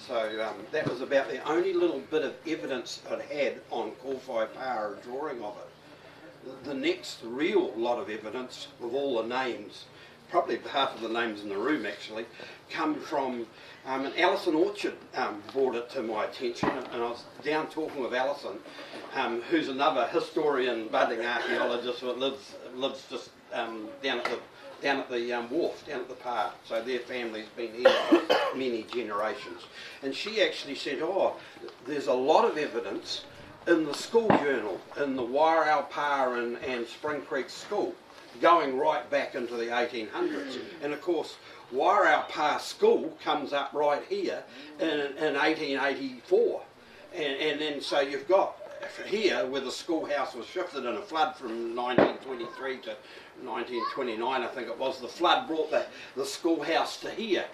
So that was about the only little bit of evidence I'd had on Kōwhai Pa, a drawing of it. The next real lot of evidence of all the names, probably half of the names in the room actually, come from, and Alison Orchard brought it to my attention, and I was down talking with Alison, who's another historian, budding archaeologist that lives just down at the wharf, down at the park. So their family's been here for many generations. And she actually said, oh, there's a lot of evidence in the school journal, in the Wairau Pa and Spring Creek School, going right back into the 1800s. And of course, Wairau Pa School comes up right here in 1884. And then so you've got here where the schoolhouse was shifted in a flood from 1923 to 1929, I think it was. The flood brought the schoolhouse to here.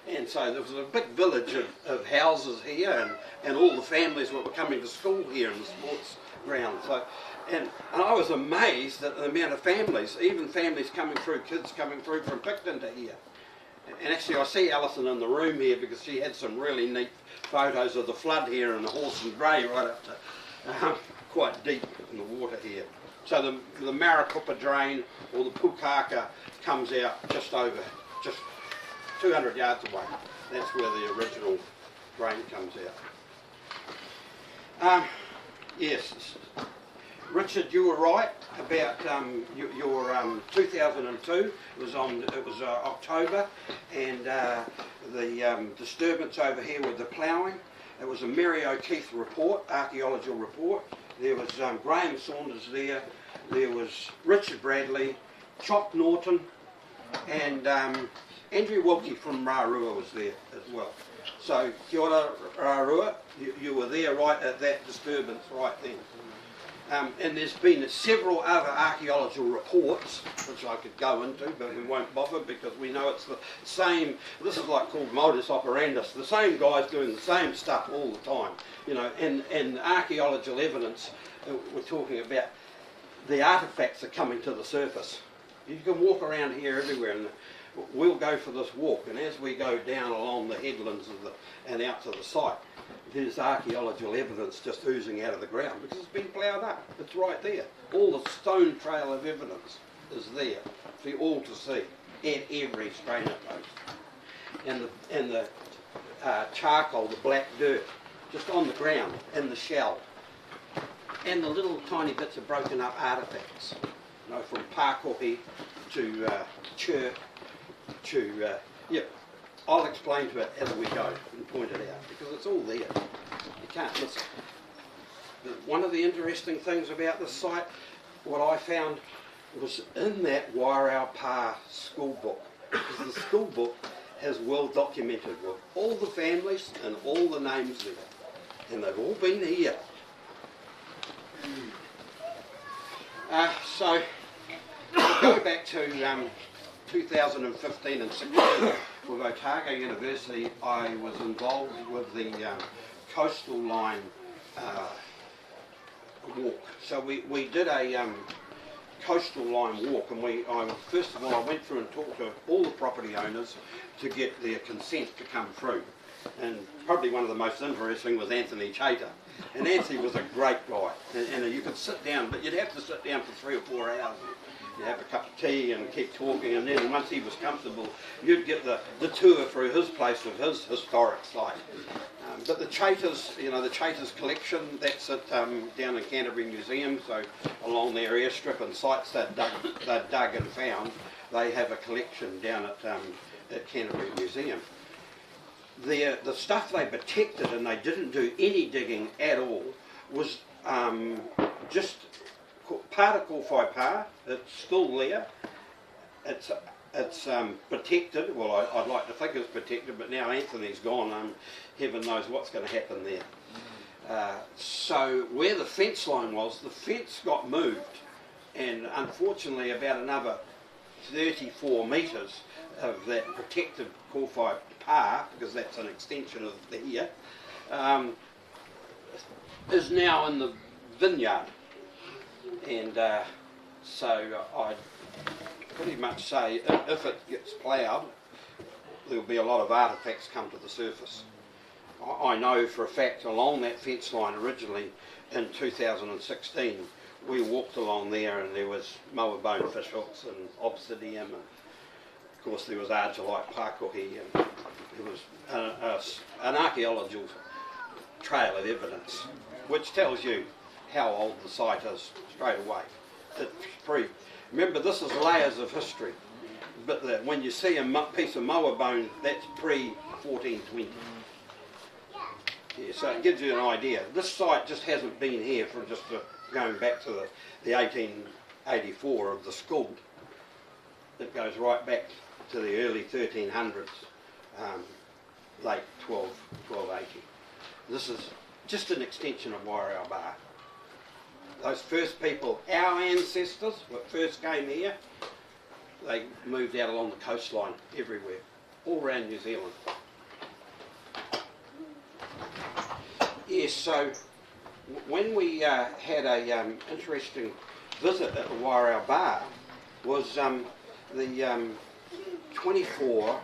And so there was a big village of houses here, and all the families were coming to school here in the sports ground. So, and I was amazed at the amount of families, even families coming through, kids coming through from Picton to here. And actually I see Alison in the room here because she had some really neat photos of the flood here and the horse and grey right up to quite deep in the water here. So the Maricopa drain, or the Pukaka, comes out just 200 yards away. That's where the original drain comes out. Yes, Richard, you were right about your 2002. It was October, and the disturbance over here with the ploughing. It was a Mary O'Keefe report, archaeological report. There was Graham Saunders there. There was Richard Bradley, Chop Norton, and Andrew Wilkie from Rarua was there as well. So, kia ora Rarua, you were there right at that disturbance right then. And there's been several other archaeological reports, which I could go into, but we won't bother because we know it's the same. This is like called modus operandus, the same guys doing the same stuff all the time. You know, and archaeological evidence, we're talking about the artefacts are coming to the surface. You can walk around here everywhere, and we'll go for this walk, and as we go down along the headlands and out to the site, there's archaeological evidence just oozing out of the ground because it's been ploughed up. It's right there. All the stone trail of evidence is there for you all to see at every strainer post. And the charcoal, the black dirt, just on the ground, and the shell. And the little tiny bits of broken up artefacts, you know, from Pakohi to Chirk to, yeah. I'll explain to it as we go and point it out because it's all there. You can't miss it. But one of the interesting things about this site, what I found was in that Wairau Pa school book, because the school book has well documented with all the families and all the names there, and they've all been here. So we'll go back to 2015 and 16 with Otago University. I was involved with the coastal line walk. So we did a coastal line walk, and first of all I went through and talked to all the property owners to get their consent to come through. And probably one of the most interesting was Anthony Chater. And Anthony was a great guy, and you could sit down, but you'd have to sit down for 3 or 4 hours. You'd have a cup of tea and keep talking, and then once he was comfortable, you'd get the tour through his place of his historic site. But the Chaters, you know, the Chaters collection, that's at, down in Canterbury Museum, so along their airstrip and sites they'd dug and found, they have a collection down at Canterbury Museum. The stuff they protected, and they didn't do any digging at all, was just part of Kōwhai Pa. It's still there. It's protected. Well, I'd like to think it's protected, but now Anthony's gone. Heaven knows what's going to happen there. So where the fence line was, the fence got moved, and unfortunately about another 34 metres of that protected Kōwhai pā, because that's an extension of the here, is now in the vineyard. And so I'd pretty much say if it gets ploughed, there'll be a lot of artefacts come to the surface. I know for a fact along that fence line originally in 2016, we walked along there and there was moa bone fish hooks and obsidian, and of course there was argillite pakohi, and it was an archaeological trail of evidence, which tells you how old the site is straight away. It's remember, this is layers of history, but when you see a piece of moa bone, that's pre-1420. Yeah, so it gives you an idea. This site just hasn't been here for going back to the 1884 of the school. It goes right back to the early 1300s, late 1280. This is just an extension of Wairau Bar. Those first people, our ancestors, that first came here, they moved out along the coastline everywhere, all around New Zealand. Yes, so when we had a interesting visit at the Wairau Bar, was the 24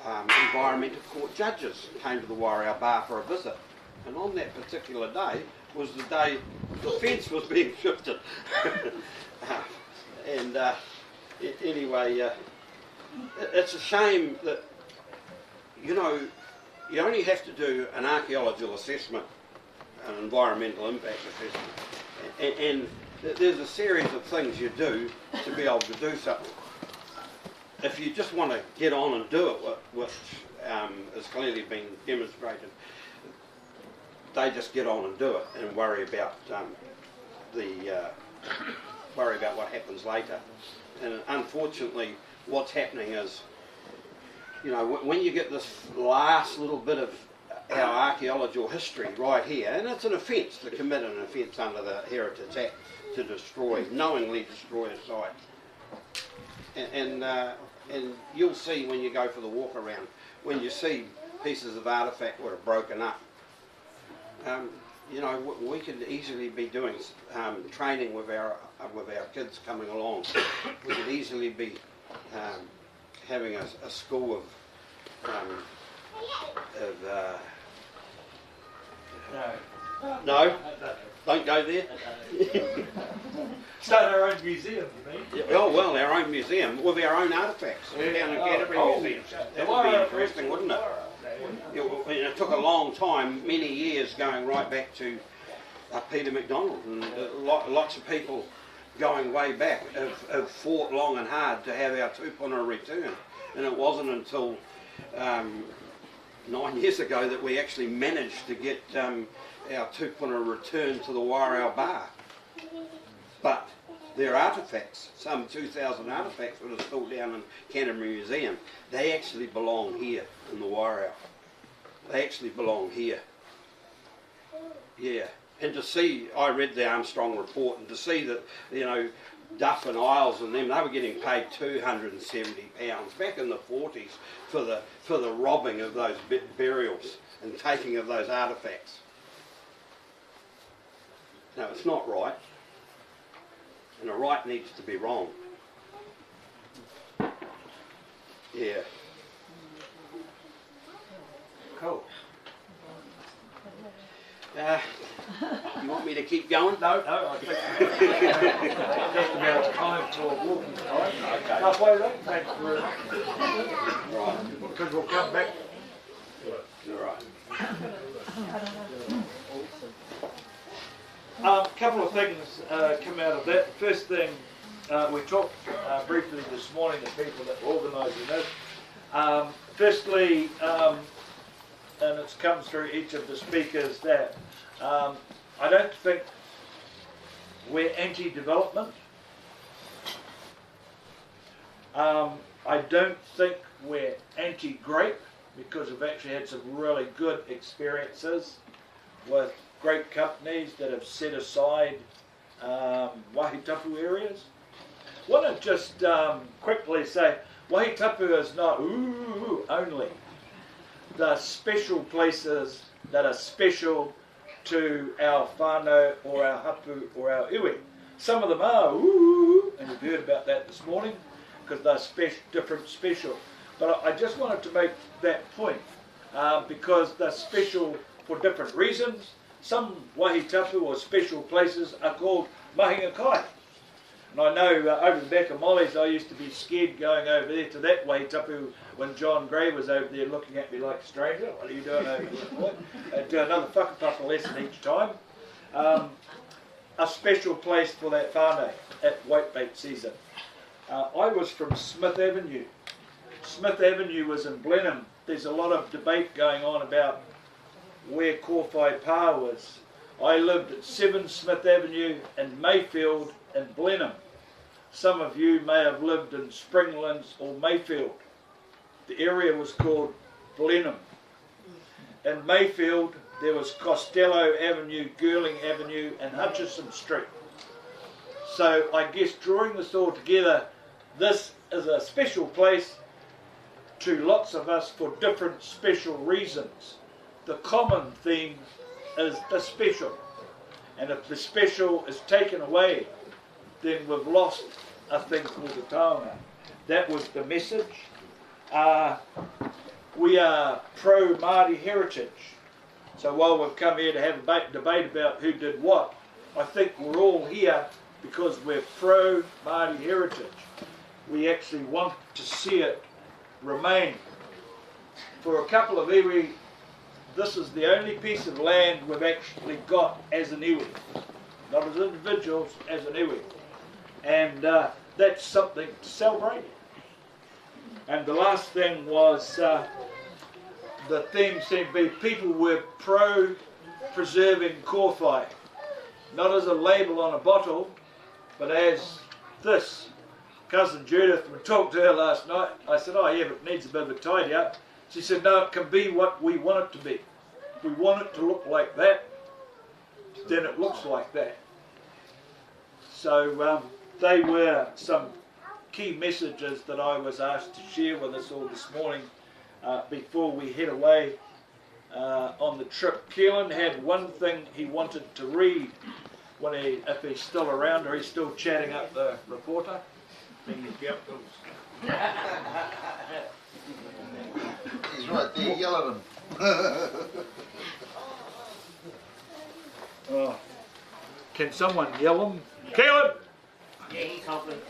environmental court judges came to the Wairau Bar for a visit, and on that particular day was the day the fence was being shifted. Anyway, it's a shame that, you know, you only have to do an archaeological assessment, an environmental impact assessment, and there's a series of things you do to be able to do something. If you just want to get on and do it, which has clearly been demonstrated, they just get on and do it and worry about what happens later. And unfortunately, what's happening is, you know, when you get this last little bit of our archaeological history right here, and it's an offence to commit an offence under the Heritage Act to knowingly destroy a site. And you'll see when you go for the walk around, when you see pieces of artefact that are broken up, you know, we could easily be doing training with our kids coming along. We could easily be having a school no, don't go there. Start our own museum, you mean? Oh well, our own museum with our own artefacts down in Canterbury Museum. That would be interesting, wouldn't it? It took a long time, many years, going right back to Peter MacDonald, and lots of people going way back have fought long and hard to have our tupuna returned, and it wasn't until 9 years ago that we actually managed to get our tupuna returned to the Wairau Bar. But their artefacts, some 2,000 artefacts that are still down in Canterbury Museum, they actually belong here in the Wairau. They actually belong here. Yeah. And to see, I read the Armstrong report, and to see that, you know, Duff and Isles and them, they were getting paid £270 back in the 40s for the robbing of those burials and taking of those artefacts. Now, it's not right, and a right needs to be wrong. Yeah. Cool. You want me to keep going? No, I think just about time for walking time. Okay. Halfway there, thanks very much. Right. Because we'll come back. All right. A couple of things come out of that. First thing, we talked briefly this morning, the people that were organising this. Firstly, and it comes through each of the speakers, that I don't think we're anti-development. I don't think we're anti-grape, because we've actually had some really good experiences with grape companies that have set aside wahitapu areas. want to just quickly say, Wahitapu is not only the special places that are special to our whānau or our hapu or our iwi. Some of them are and we've heard about that this morning because they're different special. But I just wanted to make that point because they're special for different reasons. Some wahitapu or special places are called mahinga kai. And I know over the back of Molly's I used to be scared going over there to that wahitapu when John Gray was over there looking at me like a stranger. What are you doing over there, boy? I'd do another whakapapa lesson each time. A special place for that whānau at whitebait season. I was from Smith Avenue. Smith Avenue was in Blenheim. There's a lot of debate going on about where Kōwhai Pā was. I lived at 7 Smith Avenue in Mayfield in Blenheim. Some of you may have lived in Springlands or Mayfield. The area was called Blenheim. In Mayfield there was Costello Avenue, Girling Avenue and Hutchison Street. So I guess drawing this all together, this is a special place to lots of us for different special reasons. The common theme is the special. And if the special is taken away, then we've lost a thing called the taonga. That was the message. We are pro-Māori heritage. So while we've come here to have a debate about who did what, I think we're all here because we're pro-Māori heritage. We actually want to see it remain. For a couple of iwi, this is the only piece of land we've actually got as an iwi. Not as individuals, as an iwi. And that's something to celebrate. And the last thing was, the theme seemed to be people were pro-preserving kōwhai. Not as a label on a bottle, but as this. Cousin Judith, we talked to her last night. I said, oh yeah, but it needs a bit of a tidy up. She said, no, it can be what we want it to be. If we want it to look like that, then it looks like that. So they were some key messages that I was asked to share with us all this morning before we head away on the trip. Keelan had one thing he wanted to read when if he's still around, or he's still chatting up the reporter. He's right there, yell at him. Oh. Can someone yell him? Keelan! Yeah, he's helping.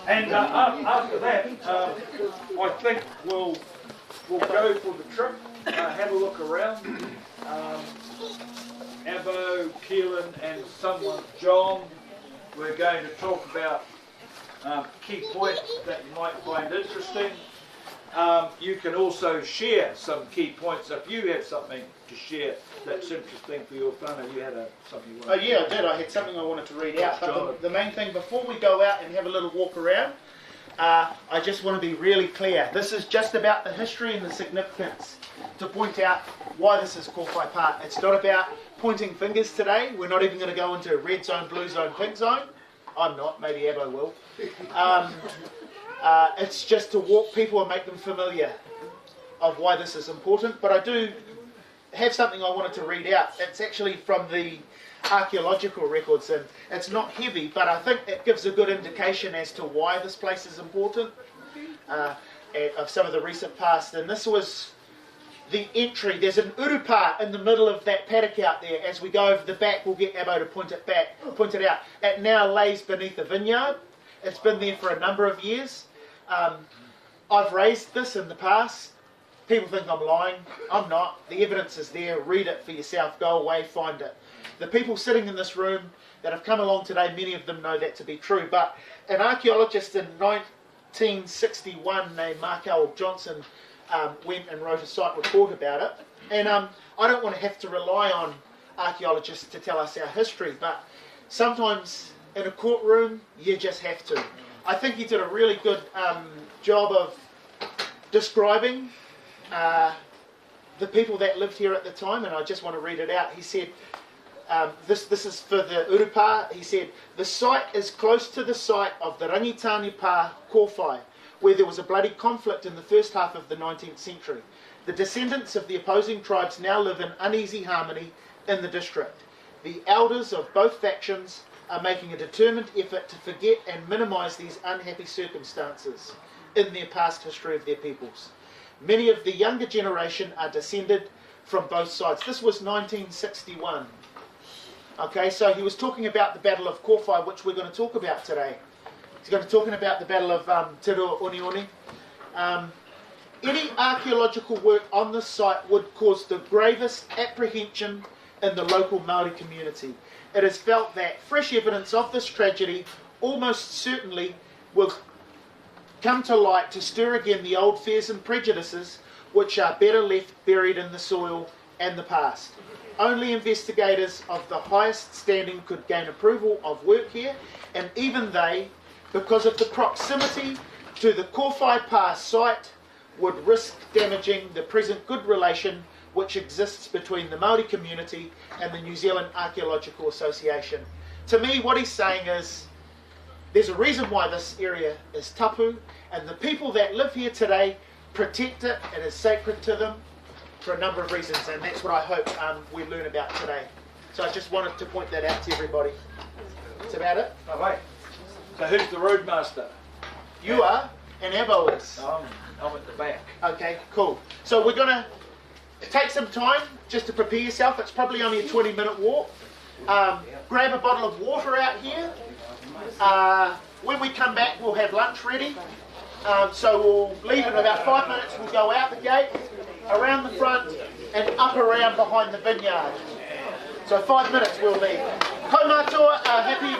And after that, I think we'll go for the trip, have a look around. Abbo, Keelan and someone, John, we're going to talk about key points that you might find interesting. You can also share some key points if you have something to share that's interesting for your whānau. You had something you wanted to I did. I had something I wanted to read out. But the main thing, before we go out and have a little walk around, I just want to be really clear. This is just about the history and the significance to point out why this is Kōwhai Pā. It's not about pointing fingers today. We're not even going to go into red zone, blue zone, pink zone. I'm not. Maybe Abbo will. It's just to walk people and make them familiar of why this is important. But I do have something I wanted to read out. It's actually from the archaeological records, and it's not heavy, but I think it gives a good indication as to why this place is important of some of the recent past. And this was the entry. There's an urupa in the middle of that paddock out there. As we go over the back, we'll get Abbo to point it out. It now lays beneath a vineyard. It's been there for a number of years. I've raised this in the past. People think I'm lying. I'm not. The evidence is there. Read it for yourself. Go away, find it. The people sitting in this room that have come along today, many of them know that to be true. But an archaeologist in 1961 named Mark Howell Johnson went and wrote a site report about it. And I don't want to have to rely on archaeologists to tell us our history, but sometimes in a courtroom, you just have to. I think he did a really good job of describing the people that lived here at the time, and I just want to read it out. He said, This is for the Urupa. He said, the site is close to the site of the Rangitani Pa Kōwhai, where there was a bloody conflict in the first half of the 19th century. The descendants of the opposing tribes now live in uneasy harmony in the district. The elders of both factions are making a determined effort to forget and minimise these unhappy circumstances in their past history of their peoples. Many of the younger generation are descended from both sides. This was 1961. Okay, so he was talking about the Battle of Kōwhai, which we're going to talk about today. He's going to be talking about the Battle of Te Reo Onioni. Any archaeological work on this site would cause the gravest apprehension in the local Māori community. It is felt that fresh evidence of this tragedy almost certainly will come to light to stir again the old fears and prejudices which are better left buried in the soil and the past. Only investigators of the highest standing could gain approval of work here, and even they, because of the proximity to the Kōwhai Pa site, would risk damaging the present good relation which exists between the Māori community and the New Zealand Archaeological Association. To me, what he's saying is, there's a reason why this area is tapu, and the people that live here today protect it. It is sacred to them for a number of reasons, and that's what I hope we learn about today. So I just wanted to point that out to everybody. That's about it. Right. So who's the roadmaster? You are, and Abo is. I'm at the back. Okay, cool. So we're going to take some time just to prepare yourself. It's probably only a 20-minute walk. Grab a bottle of water out here. When we come back, we'll have lunch ready. So we'll leave in about 5 minutes. We'll go out the gate, around the front, and up around behind the vineyard. So 5 minutes we'll leave. Kaumātua,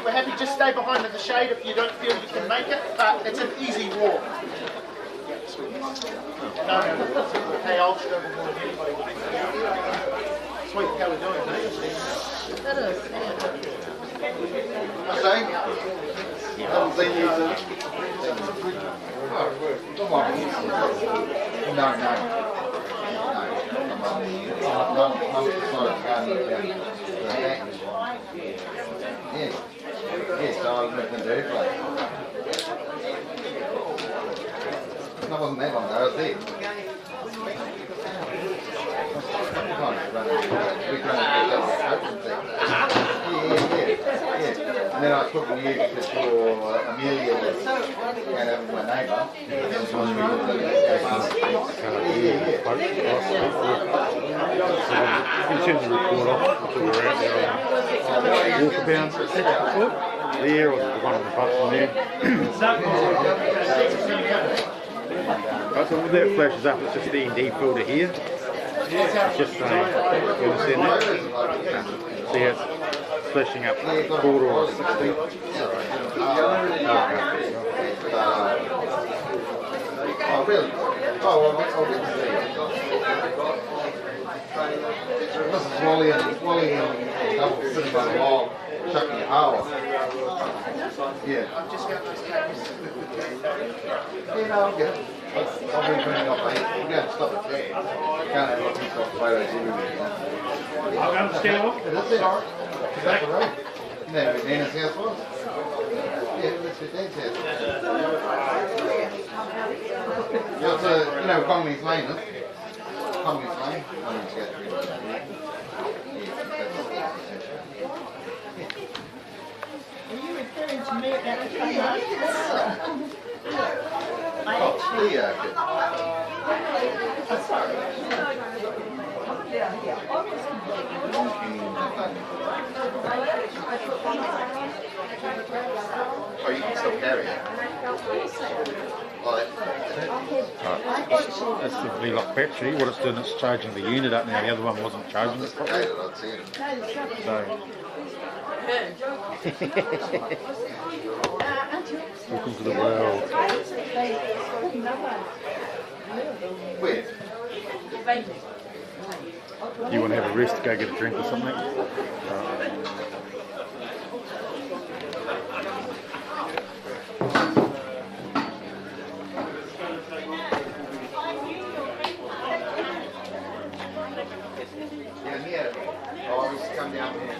we're happy just stay behind in the shade if you don't feel you can make it, but it's an easy walk. No. Hey, I'll struggle more than anybody. Sweet, how we doing, mate? That is. Shane? Haven't seen you since. Come on. No. Yes, I lived in the place. That wasn't that long ago, I was there. Yeah. And then I was talking to you because your Amelia was going over to my neighbour. In terms of report off, we're out there on walkabout there, or the one on the button there. So when that flashes up, it's just the ND filter here. It's just saying, you understand that? See how it's flashing up quarter or 16? Oh, really? Oh, well, I'll get to see. This is Wally and double sitting by the wall, chucking a howl. Yeah. Yeah, no, I'll get it. I'll be bringing up we're going to stop it there. Can't have lots of photos everywhere. I'll go upstairs. It is there. It's back the road. You know where Nana's house was? Yeah, that's where Dan's house was. You know, Congolese Lane, isn't it? Congolese Lane. I need to go through it. Are you referring to me about the phone? Oh, you can still carry it. That's simply like battery. What it's doing, it's charging the unit up now. The other one wasn't charging it properly. So. Welcome to the world. Where? You want to have a rest, go get a drink or something? Yeah, here. Oh, I used to come down here.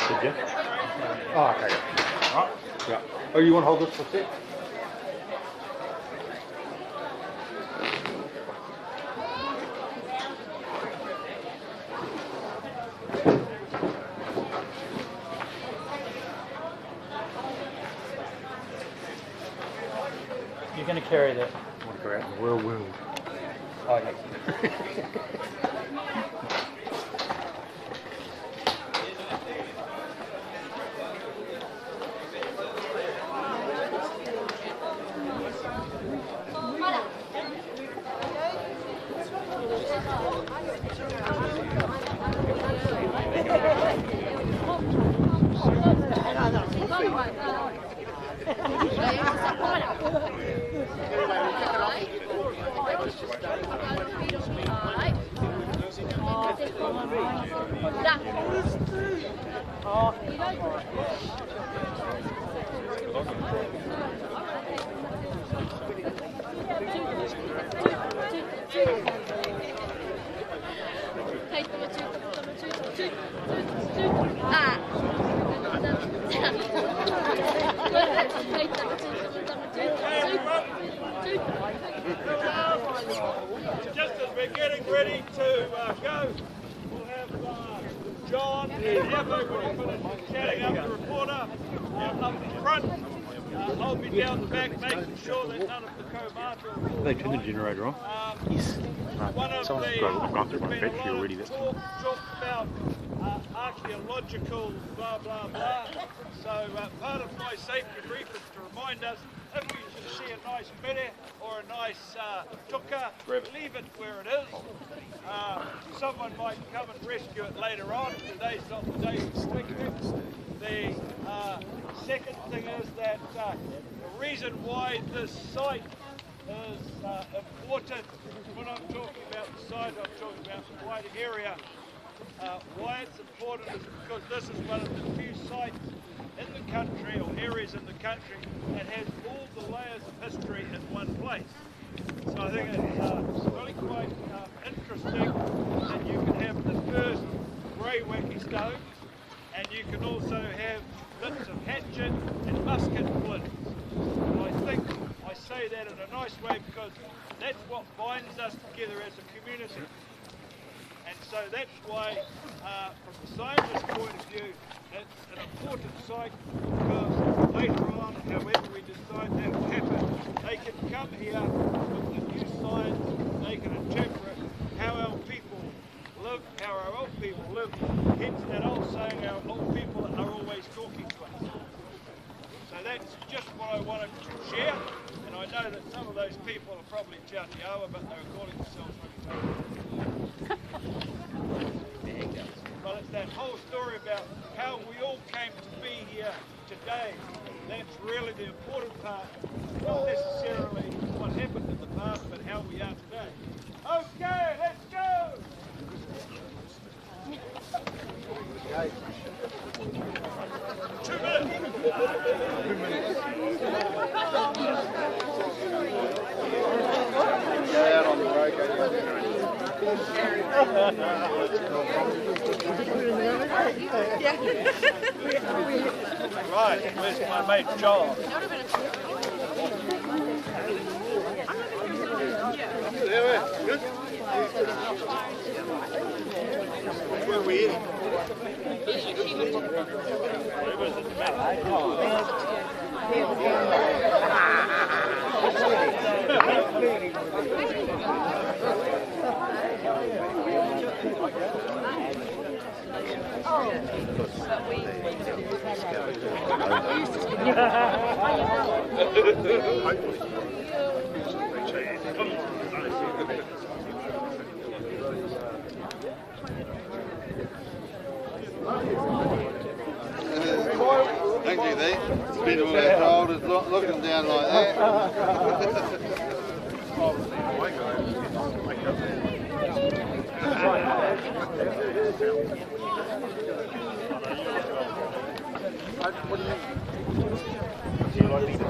Did you? Oh, okay. Right. Yeah. Oh, you want to hold this for a sec? You're going to carry that. I want to go out in the real world. Oh, yeah. Just as we're getting ready to go, we'll have John Shouting up the reporter up the front. I'll be down the back making sure that none of the co-martials. They turned the generator on. Yes. One of Someone's the, gone through my there's been a factory lot already. of That's talk about archaeological blah blah blah. So part of my safety brief is to remind us if we should see a nice bere or a nice tuka, leave it where it is. Someone might come and rescue it later on. Today's not the day for stickers. The second thing is that the reason why this site is important, when I'm talking about the site, I'm talking about the wider area. Why it's important is because this is one of the few sites in the country, or areas in the country, that has all the layers of history in one place. So I think it's really quite interesting that you can have the first grey wacky stones, and you can also have bits of hatchet and musket flints. And I think I say that in a nice way because that's what binds us together as a community. And so that's why, from the scientist's point of view, it's an important site because later on, however we decide that will happen, they can come here with the new science, they can interpret how our people live, how our old people live, hence that old saying, our old people are always talking to us. So that's just what I wanted to share, and I know that some of those people are probably Chautiawa, but they're calling themselves But it's that whole story about how we all came to be here today. That's really the important part. Not necessarily what happened in the past, but how we are today. Okay, let's go! 2 minutes. Go out on the road, Right, where's my mate John? Where are we in? Thank you, there. It's been all our shoulders looking down like that. Do you like me to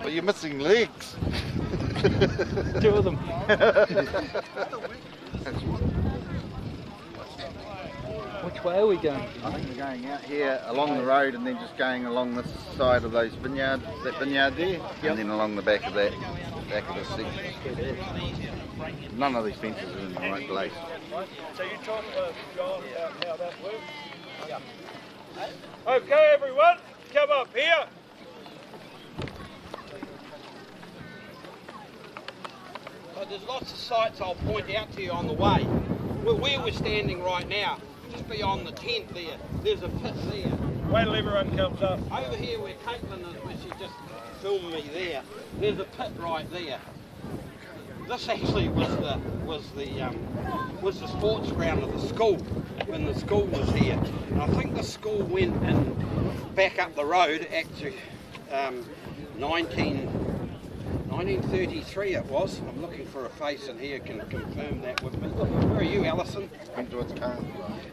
Well, you're missing legs. 2 of them. Which way are we going? I think we're going out here along the road and then just going along this side of those vineyard, that vineyard there, and then along the back of that, back of the section. None of these fences are in the right place. So you talk to John about how that works? Yeah. Okay, everyone, come up here. there's lots of sites I'll point out to you on the way. Where we're standing right now, just beyond the tent there, there's a pit there. Wait till everyone comes up. Over here where Keelan is, where she just filmed me there, there's a pit right there. This actually was the sports ground of the school when the school was here. And I think the school went in back up the road, actually 1933 it was. I'm looking for a face in here can confirm that with me. Where are you, Alison? Went towards Karen.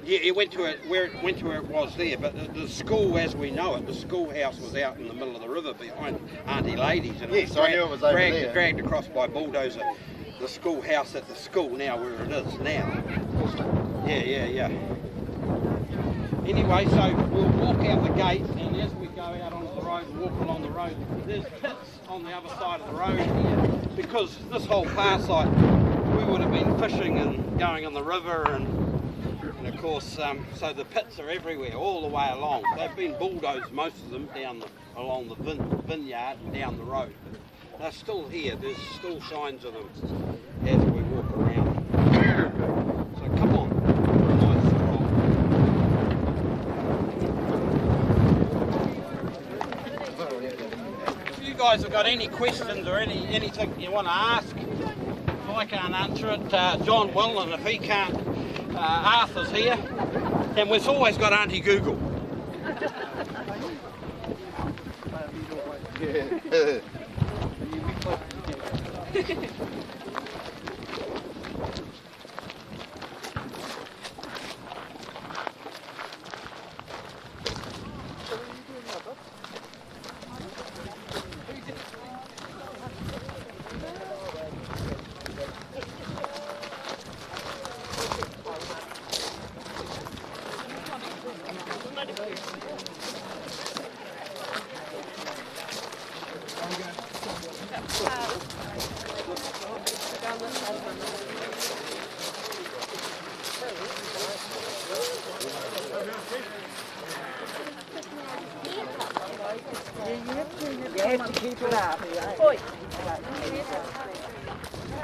Yeah, it went to it where it was there, but the school as we know it, the schoolhouse was out in the middle of the river behind Auntie Lady's, and yes, I knew it was over there. Dragged across by bulldozer. The schoolhouse at the school now where it is now. Yeah. Anyway, so we'll walk out the gate, and as we go out onto the road and walk along the road, there's pits on the other side of the road here, because this whole far side we would have been fishing and going on the river, and of course, so the pits are everywhere, all the way along. They've been bulldozed, most of them, along the vineyard and down the road. But they're still here. There's still signs of them as we walk around. So come on. Nice stroll. If you guys have got any questions or anything you want to ask, if I can't answer it, John will, and if he can't, Arthur's here, and we've always got Auntie Google. You have to keep it up. Oi.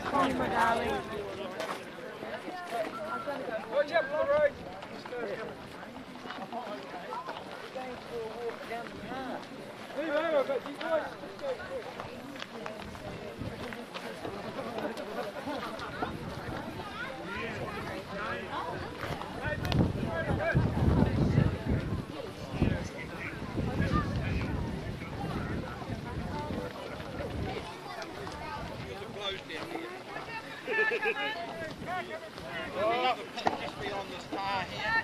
Come on, my darling. Watch out for the road. Another pit just beyond this car here.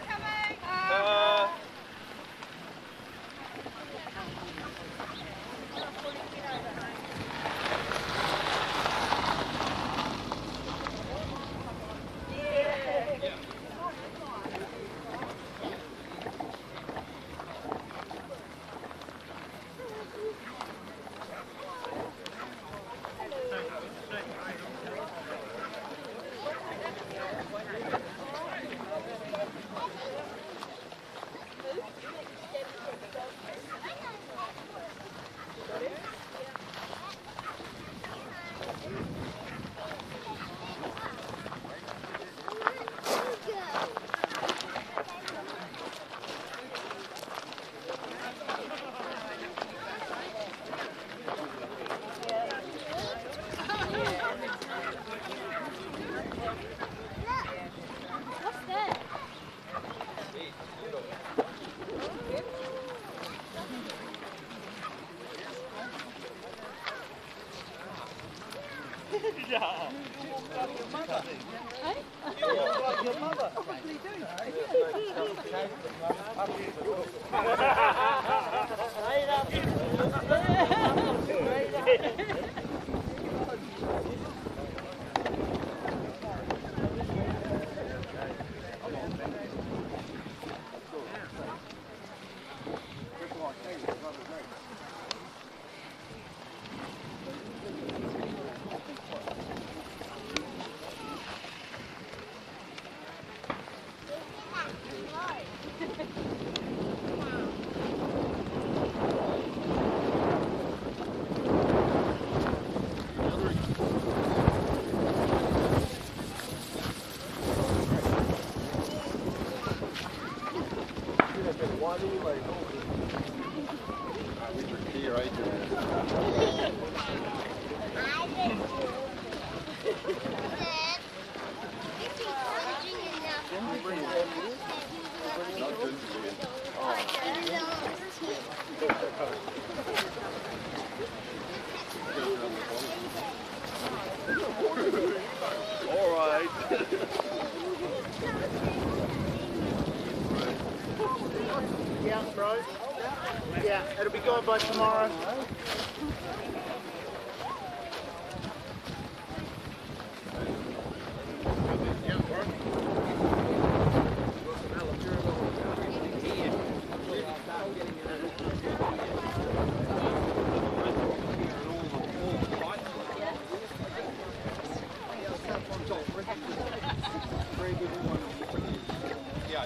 sure by tomorrow.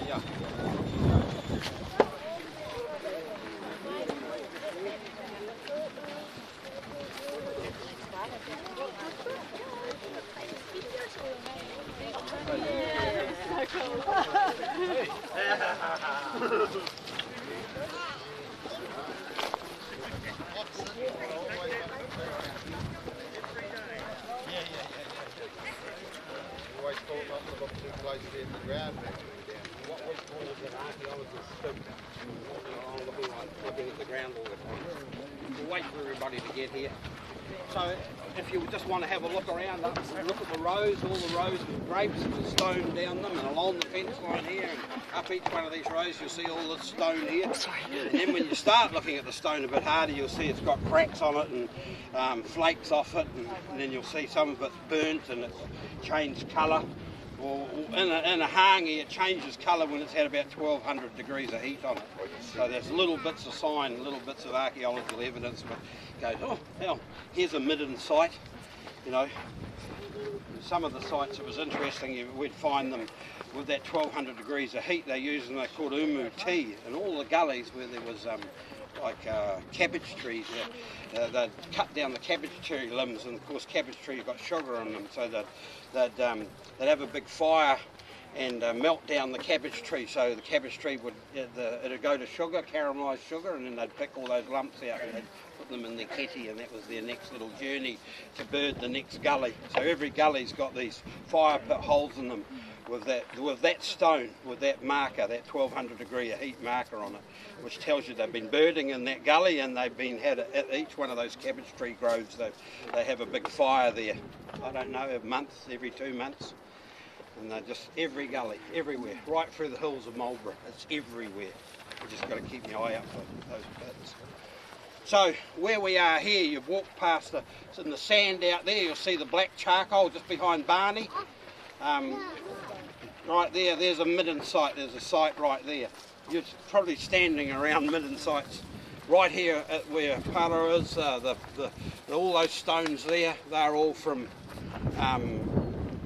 Yeah. Always thought not to look too closely at the ground back down. What we call is an archaeologist's stoop. Looking at the ground all the time. We'll wait for everybody to get here. So if you just want to have a look around, look at the rows, all the rows with grapes and the stone down them, and along the fence line here, and up each one of these rows you'll see all the stone here. And then when you start looking at the stone a bit harder, you'll see it's got cracks on it and flakes off it, and then you'll see some of it's burnt and it's changed colour. Or in a hangi, it changes colour when it's had about 1200 degrees of heat on it. So there's little bits of sign, little bits of archaeological evidence that goes, oh, hell, here's a midden site. You know, some of the sites, it was interesting, we'd find them with that 1200 degrees of heat. They're using, they're called umu tea, and all the gullies where there was cabbage trees, they'd cut down the cabbage tree limbs, and of course cabbage trees got sugar in them, so they'd have a big fire and melt down the cabbage tree, so the cabbage tree would it'd go to sugar, caramelised sugar, and then they'd pick all those lumps out and they'd put them in their ketty, and that was their next little journey to bird the next gully. So every gully's got these fire pit holes in them with that stone, with that marker, that 1200 degree of heat marker on it, which tells you they've been birding in that gully, and they've been had at each one of those cabbage tree groves. They have a big fire there. I don't know, a month, every 2 months, and they're just every gully, everywhere, right through the hills of Marlborough. It's everywhere. You just got to keep your eye out for those pits. So where we are here, you've walked past it's in the sand out there. You'll see the black charcoal just behind Barney. Right there, there's a midden site. There's a site right there. You're probably standing around midden sites. Right here at where Para is, all those stones there, they're all from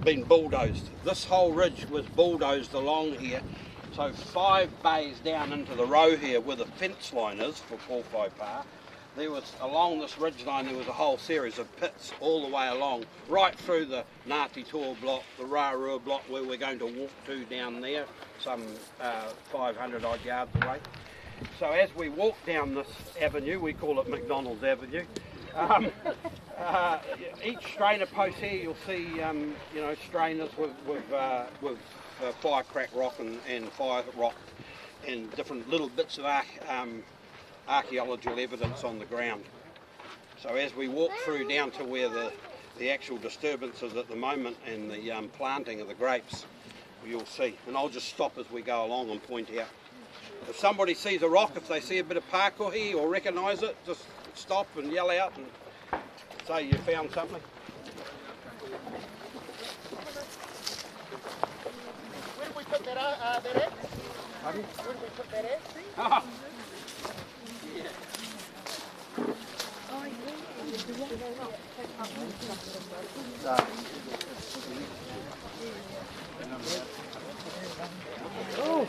been bulldozed. This whole ridge was bulldozed along here. So 5 bays down into the row here where the fence line is for Pōwhai Pa, there was, along this ridge line, there was a whole series of pits all the way along, right through the Ngāti Toa block, the Rārua block where we're going to walk to down there, some 500 odd yards away. So as we walk down this avenue, we call it McDonald's Avenue, each strainer post here you'll see strainers with fire crack rock and fire rock and different little bits of archaeological evidence on the ground. So as we walk through down to where the actual disturbance is at the moment and the planting of the grapes, you'll see. And I'll just stop as we go along and point out. If somebody sees a rock, if they see a bit of pakohi or recognise it, just stop and yell out and say you found something. Where did we put that at? Pardon? Where did we put that at? Oh. Yeah. Oh.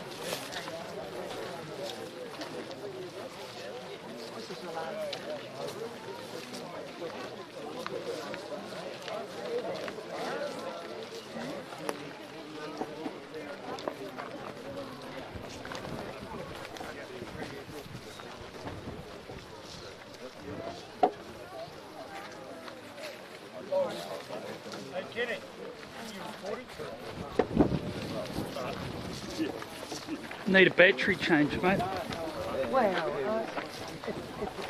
Hey, Kenny, you recording? Need a battery change, mate. Well,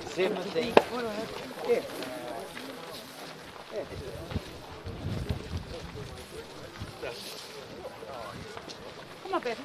70. yeah. Come on, baby.